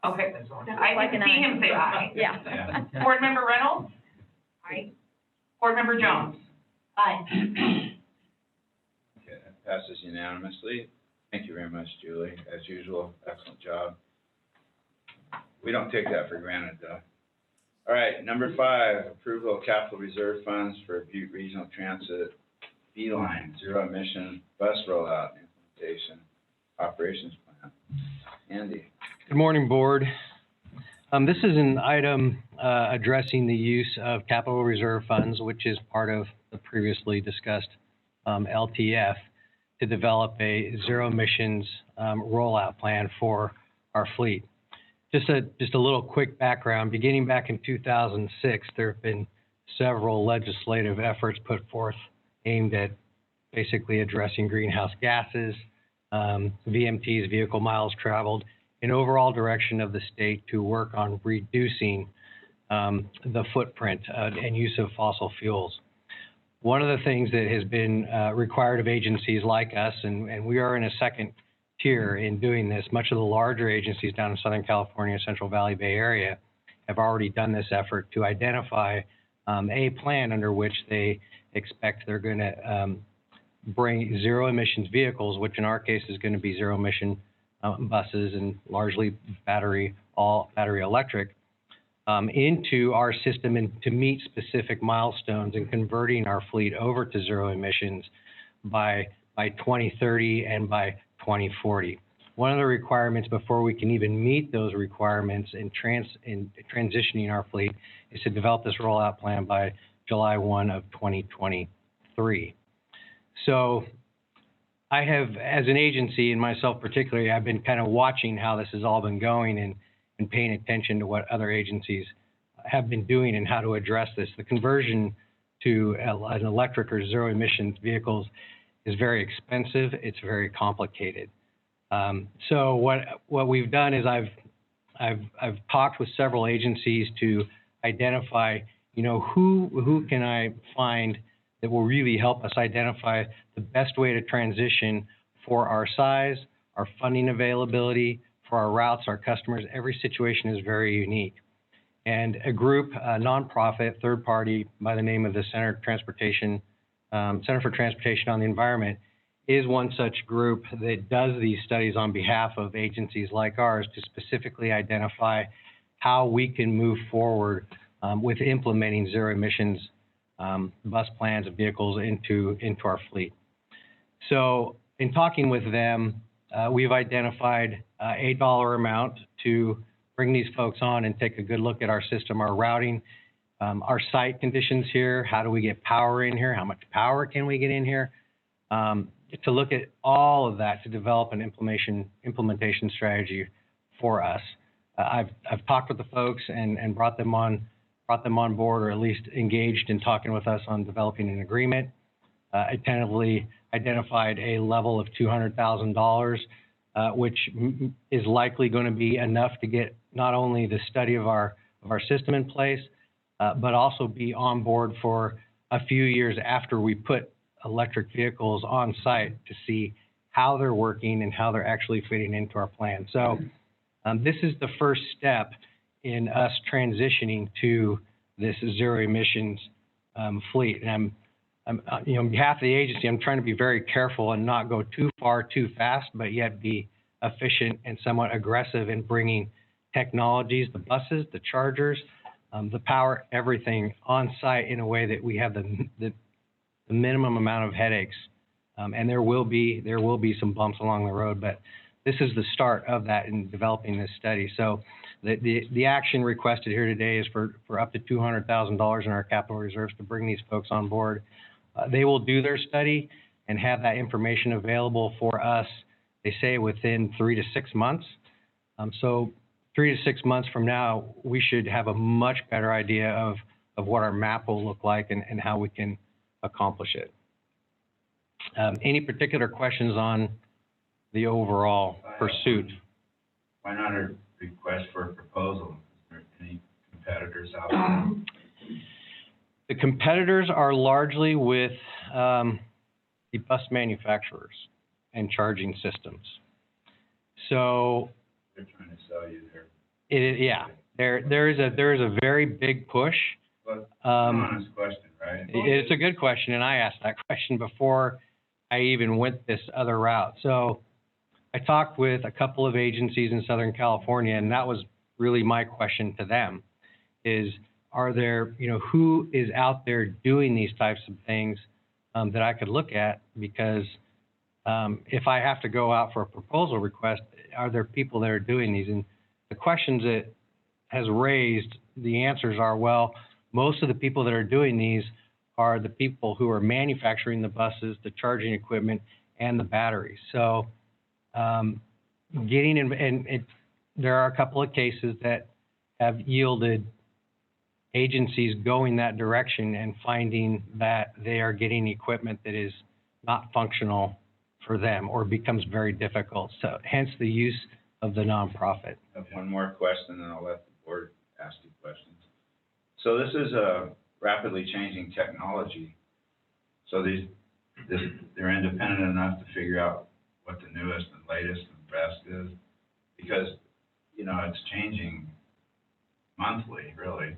Okay, I can see him say aye. Yeah. Board Member Reynolds? Aye. Board Member Jones? Aye. Okay, that passes unanimously. Thank you very much, Julie. As usual, excellent job. We don't take that for granted, though. All right, number 5, approval of capital reserve funds for Butte Regional Transit B-Line Zero Emission Bus Rollout Implementation Operations Plan. Andy. Good morning, Board. This is an item addressing the use of capital reserve funds, which is part of the previously discussed LTF, to develop a zero emissions rollout plan for our fleet. Just a little quick background. Beginning back in 2006, there have been several legislative efforts put forth aimed at basically addressing greenhouse gases, VMTs, vehicle miles traveled, an overall direction of the state to work on reducing the footprint and use of fossil fuels. One of the things that has been required of agencies like us, and we are in a second tier in doing this, much of the larger agencies down in Southern California, Central Valley Bay Area, have already done this effort to identify a plan under which they expect they're going to bring zero emissions vehicles, which in our case is going to be zero emission buses and largely all battery electric, into our system and to meet specific milestones in converting our fleet over to zero emissions by 2030 and by 2040. One of the requirements before we can even meet those requirements in transitioning our fleet is to develop this rollout plan by July 1 of 2023. So I have, as an agency, and myself particularly, I've been kind of watching how this has all been going and paying attention to what other agencies have been doing and how to address this. The conversion to an electric or zero emissions vehicles is very expensive. It's very complicated. So what we've done is I've talked with several agencies to identify, who can I find that will really help us identify the best way to transition for our size, our funding availability, for our routes, our customers. Every situation is very unique. And a group, a nonprofit, third party by the name of the Center for Transportation on the Environment is one such group that does these studies on behalf of agencies like ours to specifically identify how we can move forward with implementing zero emissions bus plans and vehicles into our fleet. So in talking with them, we've identified a dollar amount to bring these folks on and take a good look at our system, our routing, our site conditions here. How do we get power in here? How much power can we get in here? To look at all of that to develop an implementation strategy for us. I've talked with the folks and brought them on board, or at least engaged in talking with us on developing an agreement. I tentatively identified a level of $200,000, which is likely going to be enough to get not only the study of our system in place, but also be on board for a few years after we put electric vehicles on site to see how they're working and how they're actually fitting into our plan. So this is the first step in us transitioning to this zero emissions fleet. And I'm on behalf of the agency, I'm trying to be very careful and not go too far too fast, but yet be efficient and somewhat aggressive in bringing technologies, the buses, the chargers, the power, everything on site in a way that we have the minimum amount of headaches. And there will be some bumps along the road, but this is the start of that in developing this study. So the action requested here today is for up to $200,000 in our capital reserves to bring these folks on board. They will do their study and have that information available for us, they say, within 3 to 6 months. So 3 to 6 months from now, we should have a much better idea of what our map will look like and how we can accomplish it. Any particular questions on the overall pursuit? Why not a request for a proposal? Is there any competitors out there? The competitors are largely with the bus manufacturers and charging systems. So They're trying to sell you there. There is a very big push. But honest question, right? It's a good question, and I asked that question before I even went this other route. So I talked with a couple of agencies in Southern California, and that was really my question to them: is are there, who is out there doing these types of things that I could look at? Because if I have to go out for a proposal request, are there people that are doing these? And the questions it has raised, the answers are, well, most of the people that are doing these are the people who are manufacturing the buses, the charging equipment, and the batteries. So there are a couple of cases that have yielded agencies going that direction and finding that they are getting equipment that is not functional for them or becomes very difficult. So hence the use of the nonprofit. I have one more question, and I'll let the board ask you questions. So this is a rapidly changing technology. So they're independent enough to figure out what the newest and latest and best is, because it's changing monthly, really.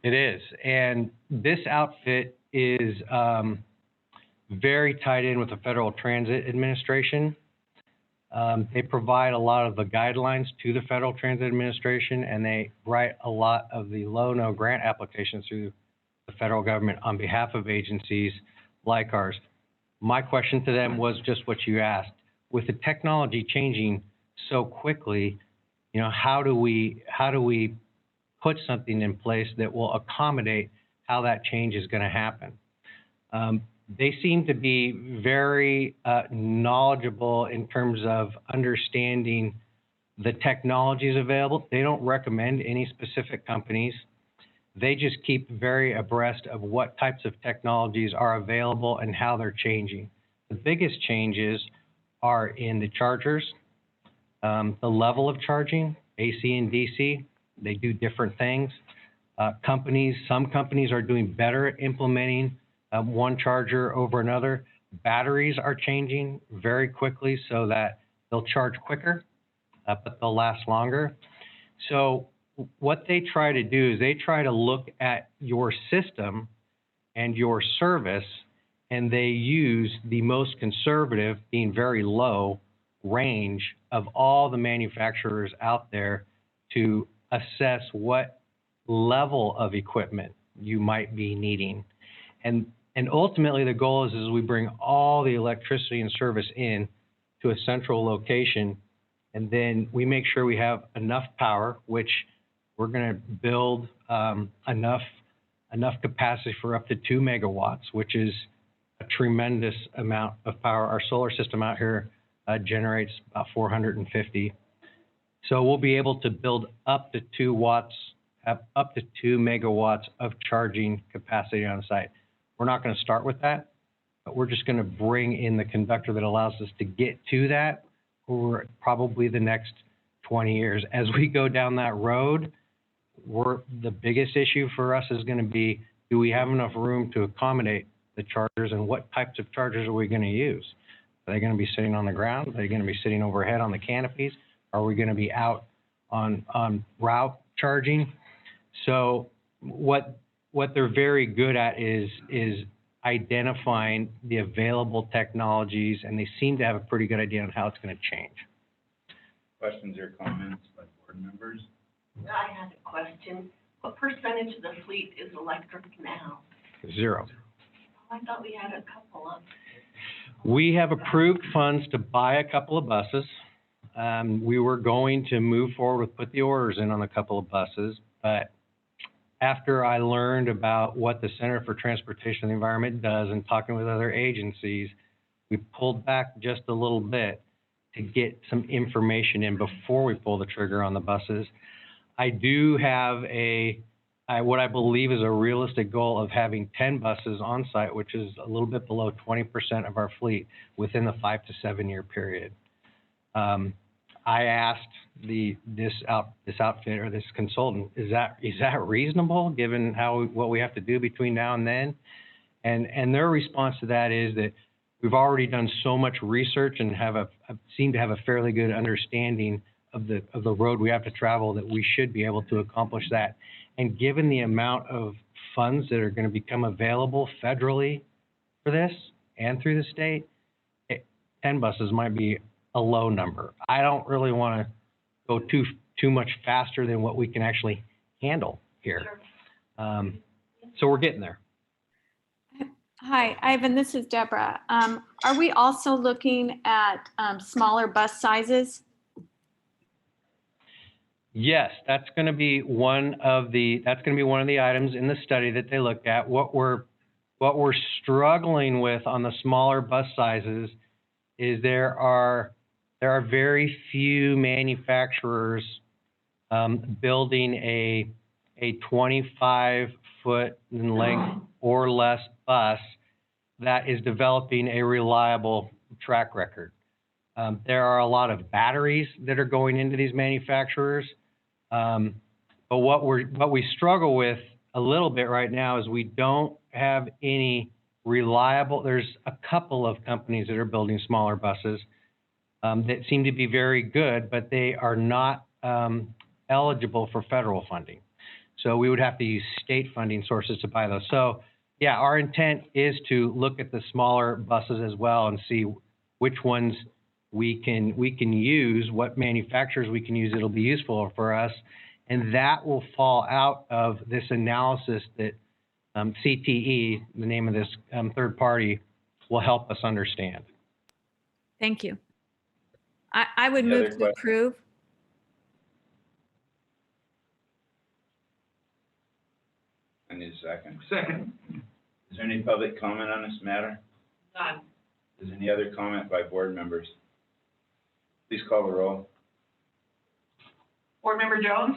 It is, and this outfit is very tied in with the Federal Transit Administration. They provide a lot of the guidelines to the Federal Transit Administration, and they write a lot of the low-no grant applications through the federal government on behalf of agencies like ours. My question to them was just what you asked. With the technology changing so quickly, how do we put something in place that will accommodate how that change is going to happen? They seem to be very knowledgeable in terms of understanding the technologies available. They don't recommend any specific companies. They just keep very abreast of what types of technologies are available and how they're changing. The biggest changes are in the chargers, the level of charging, AC and DC. They do different things. Some companies are doing better at implementing one charger over another. Batteries are changing very quickly so that they'll charge quicker, but they'll last longer. So what they try to do is they try to look at your system and your service, and they use the most conservative, being very low, range of all the manufacturers out there to assess what level of equipment you might be needing. And ultimately, the goal is we bring all the electricity and service in to a central location, and then we make sure we have enough power, which we're going to build enough capacity for up to 2 megawatts, which is a tremendous amount of power. Our solar system out here generates about 450. So we'll be able to build up to 2 megawatts of charging capacity on site. We're not going to start with that. but we're just going to bring in the conductor that allows us to get to that for probably the next 20 years. As we go down that road, the biggest issue for us is going to be, do we have enough room to accommodate the chargers, and what types of chargers are we going to use? Are they going to be sitting on the ground? Are they going to be sitting overhead on the canopies? Are we going to be out on route charging? So what they're very good at is identifying the available technologies, and they seem to have a pretty good idea on how it's going to change. Questions or comments by board members? I had a question. What percentage of the fleet is electric now? 0. I thought we had a couple of. We have approved funds to buy a couple of buses. We were going to move forward with put the orders in on a couple of buses, but after I learned about what the Center for Transportation and the Environment does and talking with other agencies, we pulled back just a little bit to get some information in before we pull the trigger on the buses. I do have what I believe is a realistic goal of having 10 buses on site, which is a little bit below 20% of our fleet within the 5 to 7 year period. I asked this outfit or this consultant, is that reasonable given what we have to do between now and then? And their response to that is that we've already done so much research and seem to have a fairly good understanding of the road we have to travel that we should be able to accomplish that. And given the amount of funds that are going to become available federally for this and through the state, 10 buses might be a low number. I don't really want to go too much faster than what we can actually handle here. Sure. So we're getting there. Hi, Ivan, this is Deborah. Are we also looking at smaller bus sizes? Yes, that's going to be one of the items in the study that they looked at. What we're struggling with on the smaller bus sizes is there are very few manufacturers building a 25-foot in length or less bus that is developing a reliable track record. There are a lot of batteries that are going into these manufacturers. But what we struggle with a little bit right now is we don't have any reliable, there's a couple of companies that are building smaller buses that seem to be very good, but they are not eligible for federal funding. So we would have to use state funding sources to buy those. So yeah, our intent is to look at the smaller buses as well and see which ones we can use, what manufacturers we can use that'll be useful for us, and that will fall out of this analysis that CTE, the name of this third party, will help us understand. Thank you. I would Any move other to questions? approve. I need a second. Second. Is there any public comment on this matter? None. Is there any other comment by board members? Please call the roll. Board Member Jones?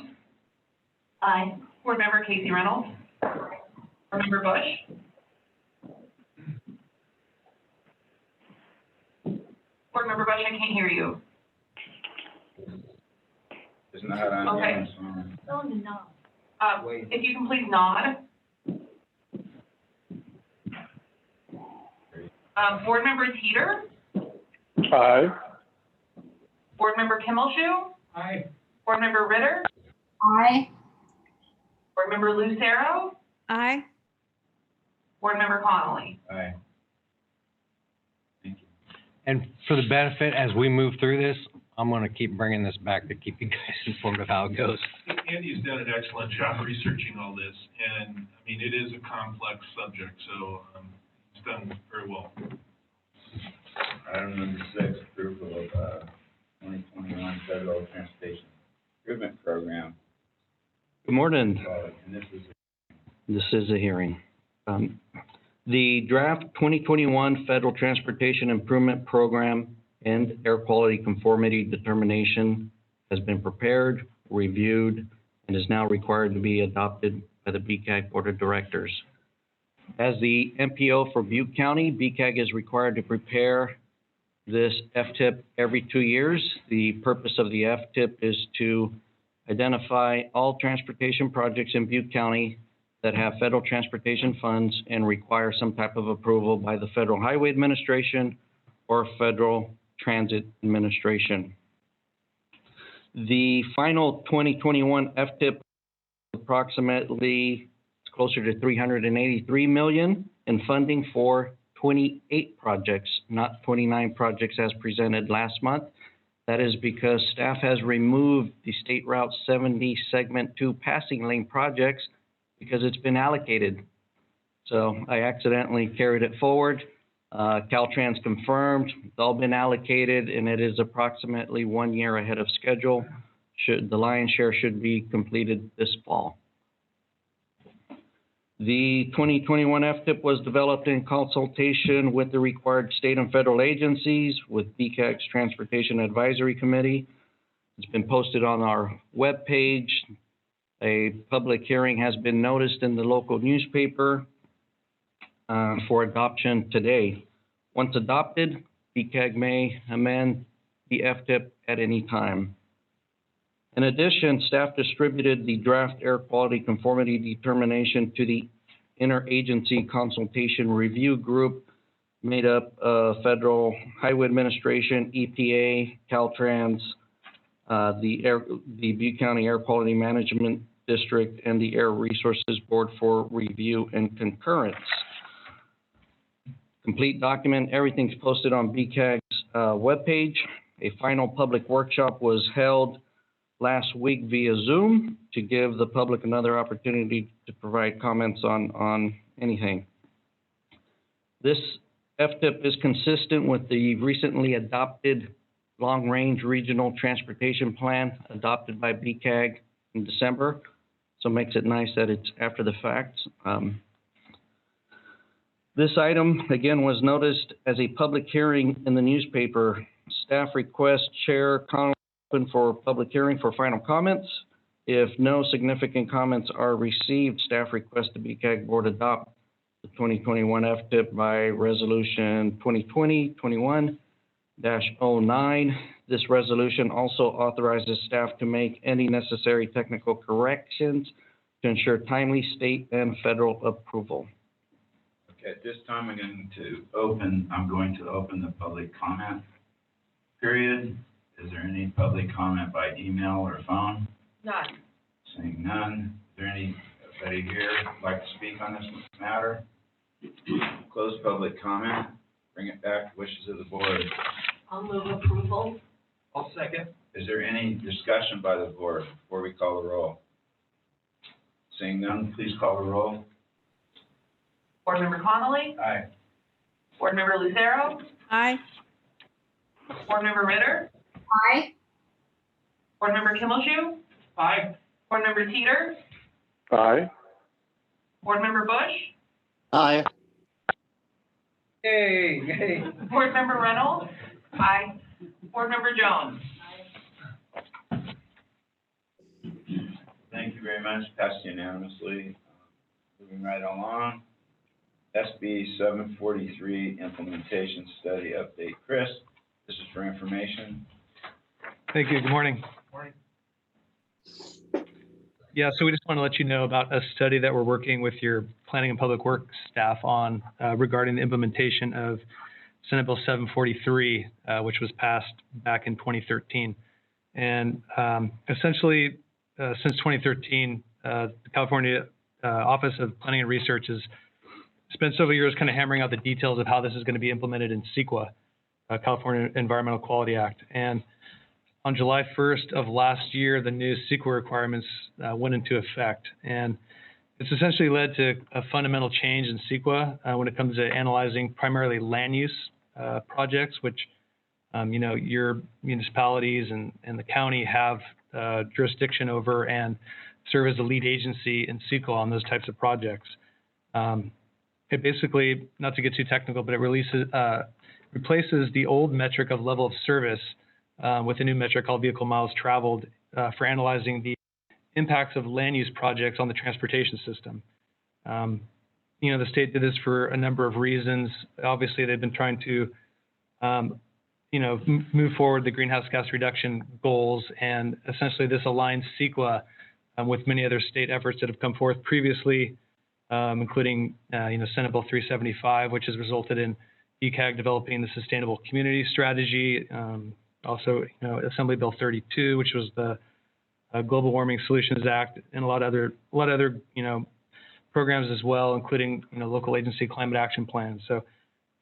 Aye. Board Member Casey Reynolds? Board Member Bush? Board Member Bush, I can't hear you. It's not on Okay. here, I'm sorry. Oh, no. If you can please nod. Board Member Teeter? Aye. Board Member Kimmelshoe? Aye. Board Member Ritter? Aye. Board Member Lucero? Aye. Board Member Connolly? Aye. Thank you. And for the benefit, as we move through this, I'm going to keep bringing this back to keep you guys informed of how it goes. Andy's done an excellent job researching all this, and, I mean, it is a complex subject, so he's done very well. Item number 6, approval of 2021 Federal Transportation Improvement Program. Good morning. And this is This is a hearing. The draft 2021 Federal Transportation Improvement Program and Air Quality Conformity Determination has been prepared, reviewed, and is now required to be adopted by the BCAG Board of Directors. As the MPO for Butte County, BCAG is required to prepare this FTIP every 2 years. The purpose of the FTIP is to identify all transportation projects in Butte County that have federal transportation funds and require some type of approval by the Federal Highway Administration or Federal Transit Administration. The final 2021 FTIP approximately closer to $383 million in funding for 28 projects, not 29 projects as presented last month. That is because staff has removed the State Route 70 Segment 2 passing lane projects because it's been allocated. So I accidentally carried it forward. Caltrans confirmed, it's all been allocated, and it is approximately 1 year ahead of schedule. The lion's share should be completed this fall. The 2021 FTIP was developed in consultation with the required state and federal agencies, with BCAG's Transportation Advisory Committee. It's been posted on our webpage. A public hearing has been noticed in the local newspaper for adoption today. Once adopted, BCAG may amend the FTIP at any time. In addition, staff distributed the draft air quality conformity determination to the interagency consultation review group made up of Federal Highway Administration, EPA, Caltrans, the Butte County Air Quality Management District, and the Air Resources Board for review and concurrence. Complete document, everything's posted on BCAG's webpage. A final public workshop was held last week via Zoom to give the public another opportunity to provide comments on anything. This FTIP is consistent with the recently adopted long-range regional transportation plan adopted by BCAG in December, so it makes it nice that it's after the fact. This item, again, was noticed as a public hearing in the newspaper. Staff request Chair Connell open for public hearing for final comments. If no significant comments are received, staff request the BCAG board adopt the 2021 FTIP by resolution 2020-21-09. This resolution also authorizes staff to make any necessary technical corrections to ensure timely state and federal approval. Okay, at this time, I'm going to open the public comment period. Is there any public comment by email or phone? None. Seeing none, is there anybody here who'd like to speak on this matter? Close public comment, bring it back to wishes of the board. I'll move approval. I'll second. Is there any discussion by the board before we call the roll? Seeing none, please call the roll. Board Member Connolly? Aye. Board Member Lucero? Aye. Board Member Ritter? Aye. Board Member Kimmelshue? Aye. Board Member Teeter? Aye. Board Member Bush? Aye. Hey. Board Member Reynolds? Aye. Board Member Jones? Thank you very much. Passed unanimously. Moving right along. SB 743 Implementation Study Update. Chris, this is for information. Thank you. Good morning. Morning. Yeah, so we just want to let you know about a study that we're working with your Planning and Public Works staff on regarding the implementation of Senate Bill 743, which was passed back in 2013. And essentially, since 2013, the California Office of Planning and Research has spent several years kind of hammering out the details of how this is going to be implemented in CEQA, California Environmental Quality Act. And on July 1st of last year, the new CEQA requirements went into effect. And it's essentially led to a fundamental change in CEQA when it comes to analyzing primarily land use projects, which, your municipalities and the county have jurisdiction over and serve as the lead agency in CEQA on those types of projects. It basically, not to get too technical, but it replaces the old metric of level of service with a new metric called vehicle miles traveled for analyzing the impacts of land use projects on the transportation system. the state did this for a number of reasons. Obviously, they've been trying to, move forward the greenhouse gas reduction goals, and essentially this aligns CEQA with many other state efforts that have come forth previously, including, Senate Bill 375, which has resulted in BCAG developing the Sustainable Community Strategy. Also, Assembly Bill 32, which was the Global Warming Solutions Act, and a lot of other, programs as well, including, local agency climate action plans. So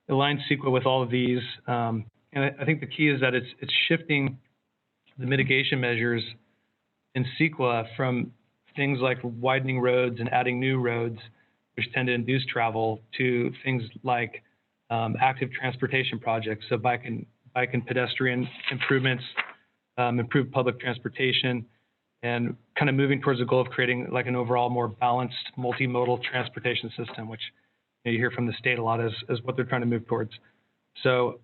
it aligns CEQA with all of these. And I think the key is that it's shifting the mitigation measures in CEQA from things like widening roads and adding new roads, which tend to induce travel, to things like active transportation projects, so bike and pedestrian improvements, improved public transportation, and kind of moving towards the goal of creating like an overall more balanced multimodal transportation system, which you hear from the state a lot as what they're trying to move towards. So,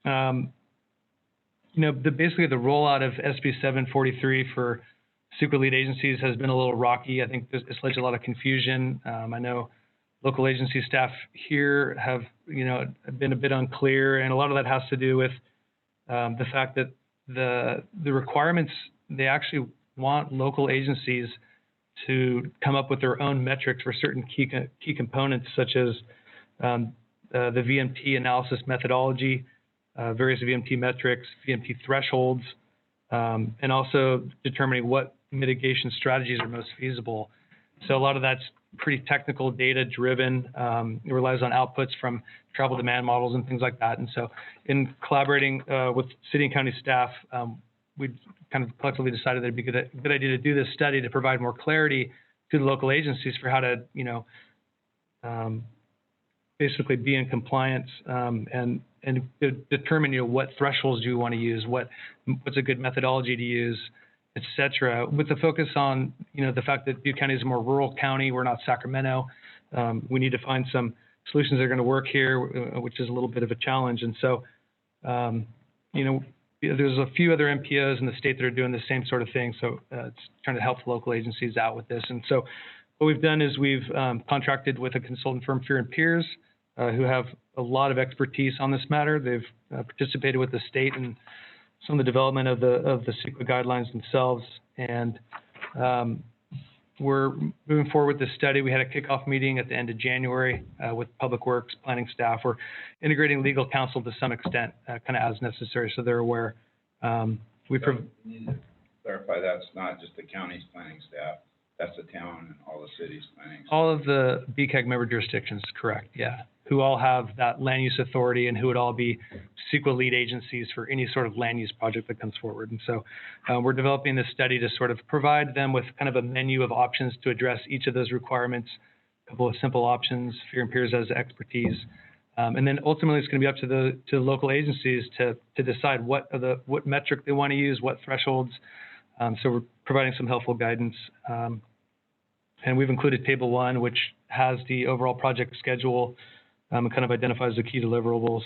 basically the rollout of SB 743 for CEQA lead agencies has been a little rocky. I think it's led to a lot of confusion. I know local agency staff here have, been a bit unclear, and a lot of that has to do with the fact that the requirements, they actually want local agencies to come up with their own metrics for certain key components, such as the VMT analysis methodology, various VMT metrics, VMT thresholds, and also determining what mitigation strategies are most feasible. So a lot of that's pretty technical, data driven. It relies on outputs from travel demand models and things like that. And so in collaborating with city and county staff, we kind of collectively decided that it'd be a good idea to do this study to provide more clarity to the local agencies for how to, basically be in compliance and determine, what thresholds do you want to use, what's a good methodology to use, et cetera, with the focus on, the fact that Butte County is a more rural county. We're not Sacramento. We need to find some solutions that are going to work here, which is a little bit of a challenge. And so, there's a few other MPOs in the state that are doing the same sort of thing. So it's trying to help local agencies out with this. And so what we've done is we've contracted with a consultant firm, Fear and Peers, who have a lot of expertise on this matter. They've participated with the state in some of the development of the CEQA guidelines themselves. And we're moving forward with this study. We had a kickoff meeting at the end of January with Public Works planning staff. We're integrating legal counsel to some extent, kind of as necessary, so they're aware. We need to clarify that's not just the county's planning staff. That's the town and all the cities' planning staff. All of the BCAG member jurisdictions, correct, yeah, who all have that land use authority and who would all be CEQA lead agencies for any sort of land use project that comes forward. And so we're developing this study to sort of provide them with kind of a menu of options to address each of those requirements, a couple of simple options. Fear and Peers has expertise. And then ultimately it's going to be up to the local agencies to decide what metric they want to use, what thresholds. So we're providing some helpful guidance. And we've included Table 1, which has the overall project schedule and kind of identifies the key deliverables.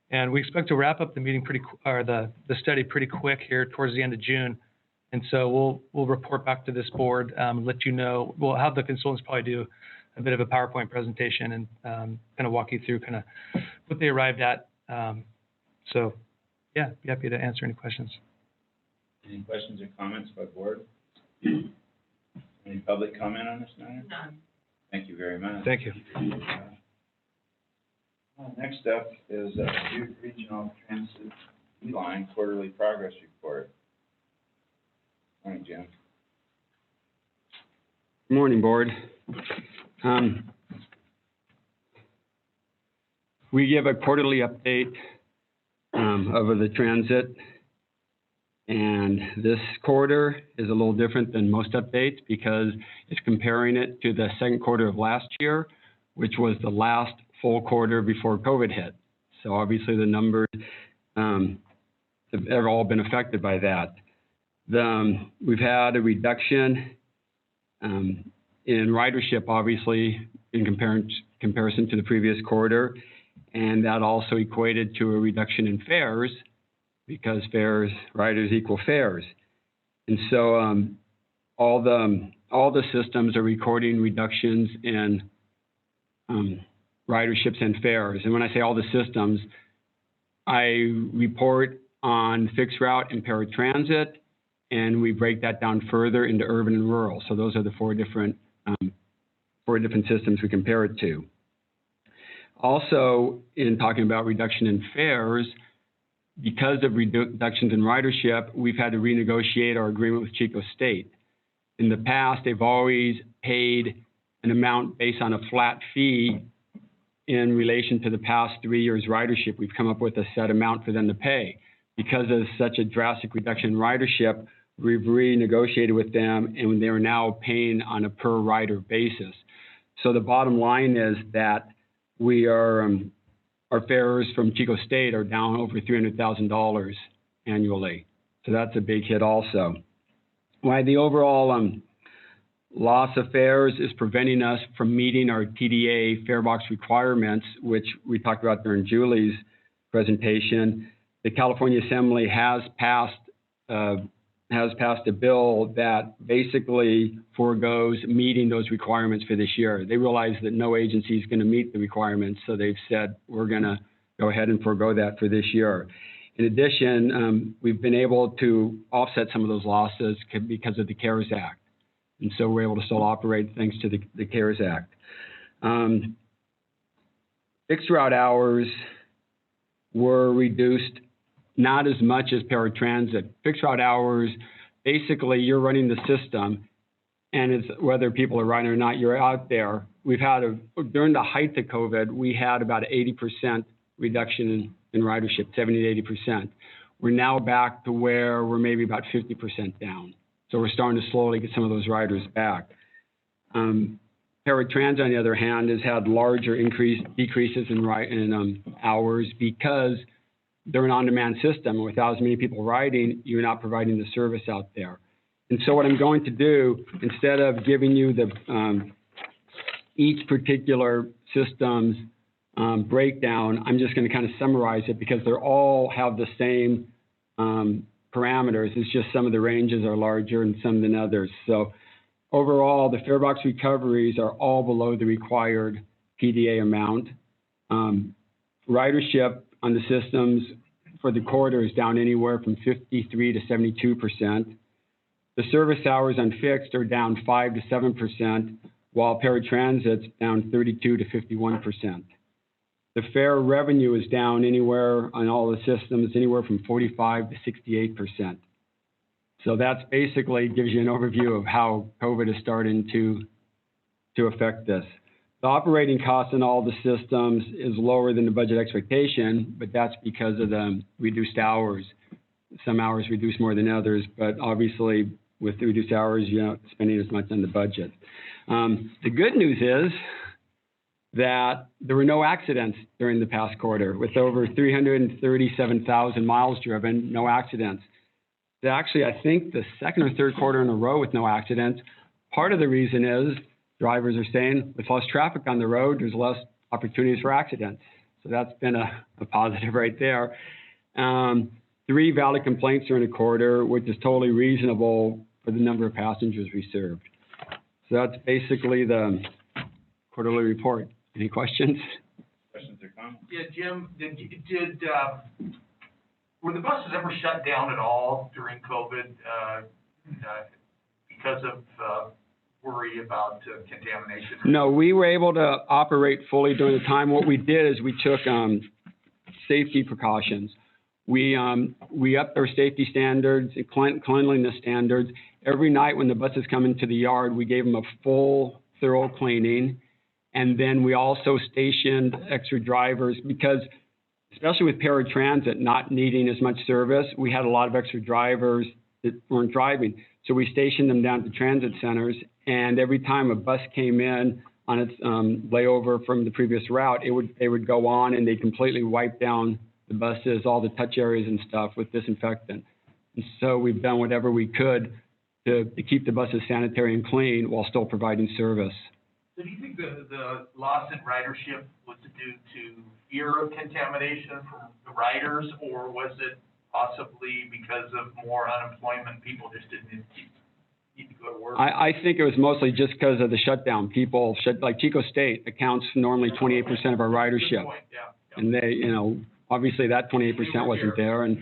And we expect to wrap up the meeting the study pretty quick here towards the end of June. And so we'll report back to this board, let you know. We'll have the consultants probably do a bit of a PowerPoint presentation and kind of walk you through kind of what they arrived at. So yeah, be happy to answer any questions. Any questions or comments by board? Any public comment on this matter? None. Thank you very much. Thank you. Next up is Butte Regional Transit Line Quarterly Progress Report. Morning, Jim. Good morning, board. We give a quarterly update of the transit. And this quarter is a little different than most updates because it's comparing it to the second quarter of last year, which was the last full quarter before COVID hit. So obviously the numbers have all been affected by that. We've had a reduction in ridership, obviously, in comparison to the previous quarter. And that also equated to a reduction in fares, because riders equal fares. And so all the systems are recording reductions in riderships and fares. And when I say all the systems, I report on fixed route and paratransit, and we break that down further into urban and rural. So those are the four different systems we compare it to. Also, in talking about reduction in fares, because of reductions in ridership, we've had to renegotiate our agreement with Chico State. In the past, they've always paid an amount based on a flat fee in relation to the past 3 years' ridership. We've come up with a set amount for them to pay. Because of such a drastic reduction in ridership, we've renegotiated with them, and they are now paying on a per rider basis. So the bottom line is that we are, our fares from Chico State are down over $300,000 annually. So that's a big hit also. Why the overall loss of fares is preventing us from meeting our TDA fare box requirements, which we talked about during Julie's presentation. The California Assembly has passed a bill that basically forgoes meeting those requirements for this year. They realize that no agency is going to meet the requirements, so they've said we're going to go ahead and forego that for this year. In addition, we've been able to offset some of those losses because of the CARES Act. And so we're able to still operate thanks to the CARES Act. Fixed route hours were reduced not as much as paratransit. Fixed route hours, basically you're running the system, and it's whether people are riding or not, you're out there. We've had during the height of COVID, we had about 80% reduction in ridership, 70 to 80%. We're now back to where we're maybe about 50% down. So we're starting to slowly get some of those riders back. Paratransit, on the other hand, has had larger decreases in hours because they're an on-demand system. Without as many people riding, you're not providing the service out there. And so what I'm going to do, instead of giving you the each particular system's breakdown, I'm just going to kind of summarize it because they all have the same parameters. It's just some of the ranges are larger and some than others. So overall, the fare box recoveries are all below the required PDA amount. Ridership on the systems for the quarter is down anywhere from 53 to 72%. The service hours on fixed are down 5 to 7%, while paratransit's down 32 to 51%. The fare revenue is down anywhere on all the systems, anywhere from 45 to 68%. So that's basically gives you an overview of how COVID is starting to affect this. The operating cost in all the systems is lower than the budget expectation, but that's because of the reduced hours. Some hours reduce more than others, but obviously with the reduced hours, you're not spending as much on the budget. The good news is that there were no accidents during the past quarter. With over 337,000 miles driven, no accidents. Actually, I think the second or third quarter in a row with no accidents. Part of the reason is drivers are saying with less traffic on the road, there's less opportunities for accidents. So that's been a positive right there. 3 valid complaints during the quarter, which is totally reasonable for the number of passengers we served. So that's basically the quarterly report. Any questions? Questions or comments? Yeah, Jim, were the buses ever shut down at all during COVID because of worry about contamination? No, we were able to operate fully during the time. What we did is we took safety precautions. We upped our safety standards, cleanliness standards. Every night when the buses come into the yard, we gave them a full, thorough cleaning. And then we also stationed extra drivers because, especially with paratransit not needing as much service, we had a lot of extra drivers that weren't driving. So we stationed them down at the transit centers, and every time a bus came in on its layover from the previous route, they would go on and they completely wipe down the buses, all the touch areas and stuff with disinfectant. And so we've done whatever we could to keep the buses sanitary and clean while still providing service. So do you think the loss in ridership was due to fear of contamination from the riders, or was it possibly because of more unemployment, people just didn't need to go to work. I think it was mostly just because of the shutdown. People like Chico State accounts for normally 28% of our ridership. Good point, yeah. And they, obviously that 28% wasn't there and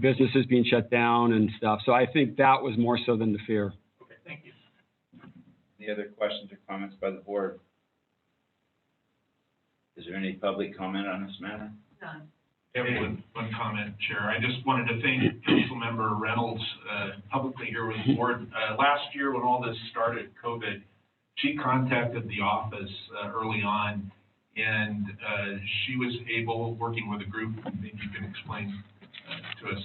businesses being shut down and stuff. So I think that was more so than the fear. Okay, thank you. Any other questions or comments by the board? Is there any public comment on this matter? None. I have one comment, Chair. I just wanted to thank Councilmember Reynolds publicly here with the board. Last year, when all this started, COVID, she contacted the office early on, and she was able, working with a group, maybe you can explain to us,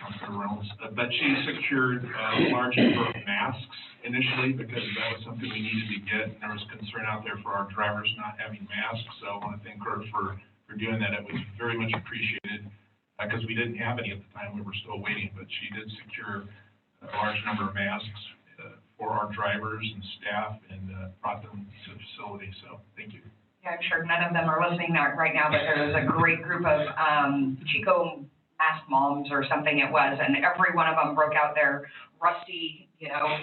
Councilmember Reynolds, but she secured a large number of masks initially because that was something we needed to get. And there was concern out there for our drivers not having masks, so I want to thank her for doing that. It was very much appreciated because we didn't have any at the time. We were still waiting, but she did secure a large number of masks for our drivers and staff and brought them to the facility. So thank you. Yeah, I'm sure none of them are listening right now, but there was a great group of Chico mask moms or something it was, and every one of them broke out their rusty,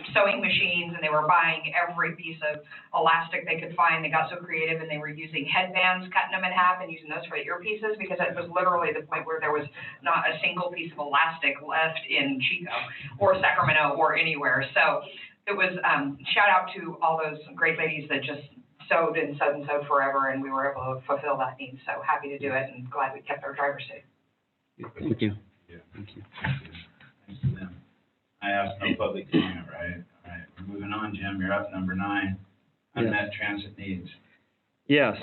sewing machines, and they were buying every piece of elastic they could find. They got so creative, and they were using headbands, cutting them in half, and using those for the earpieces, because it was literally the point where there was not a single piece of elastic left in Chico or Sacramento or anywhere. So it was shout out to all those great ladies that just sewed and sewed and sewed forever, and we were able to fulfill that need. So happy to do it, and glad we kept our drivers safe. Thank you. Yeah. Thank you. Thanks to them. I asked no public comment, right? All right, we're moving on, Jim. You're up, number 9, unmet transit needs. Yes,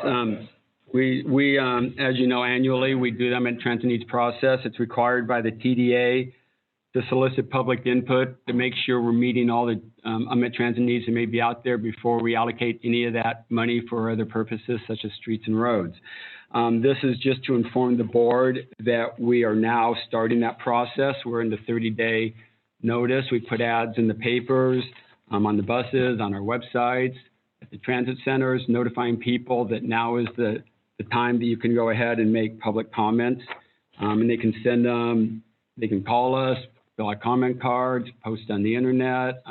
we as you know, annually, we do them in transit needs process. It's required by the TDA to solicit public input to make sure we're meeting all the unmet transit needs that may be out there before we allocate any of that money for other purposes such as streets and roads. This is just to inform the board that we are now starting that process. We're in the 30-day notice. We put ads in the papers, on the buses, on our websites, at the transit centers, notifying people that now is the time that you can go ahead and make public comments. And they can send them, they can call us, fill out comment cards, post on the internet,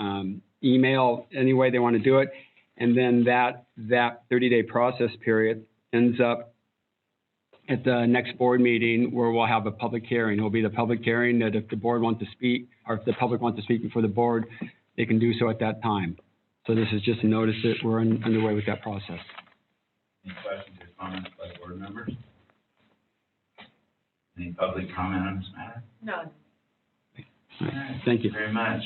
email, any way they want to do it. And then that 30-day process period ends up at the next board meeting where we'll have a public hearing. It'll be the public hearing that if the board wants to speak, or if the public wants to speak before the board, they can do so at that time. So this is just a notice that we're underway with that process. Any questions or comments by board members? Any public comment on this matter? None. All right, thank you. Very much.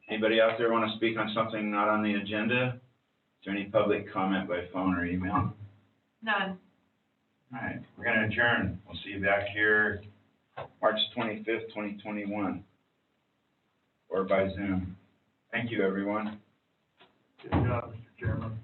Anybody out there want to speak on something not on the agenda? Is there any public comment by phone or email? None. All right, we're going to adjourn. We'll see you back here March 25th, 2021, or by Zoom. Thank you, everyone. Good job, Mr. Chairman.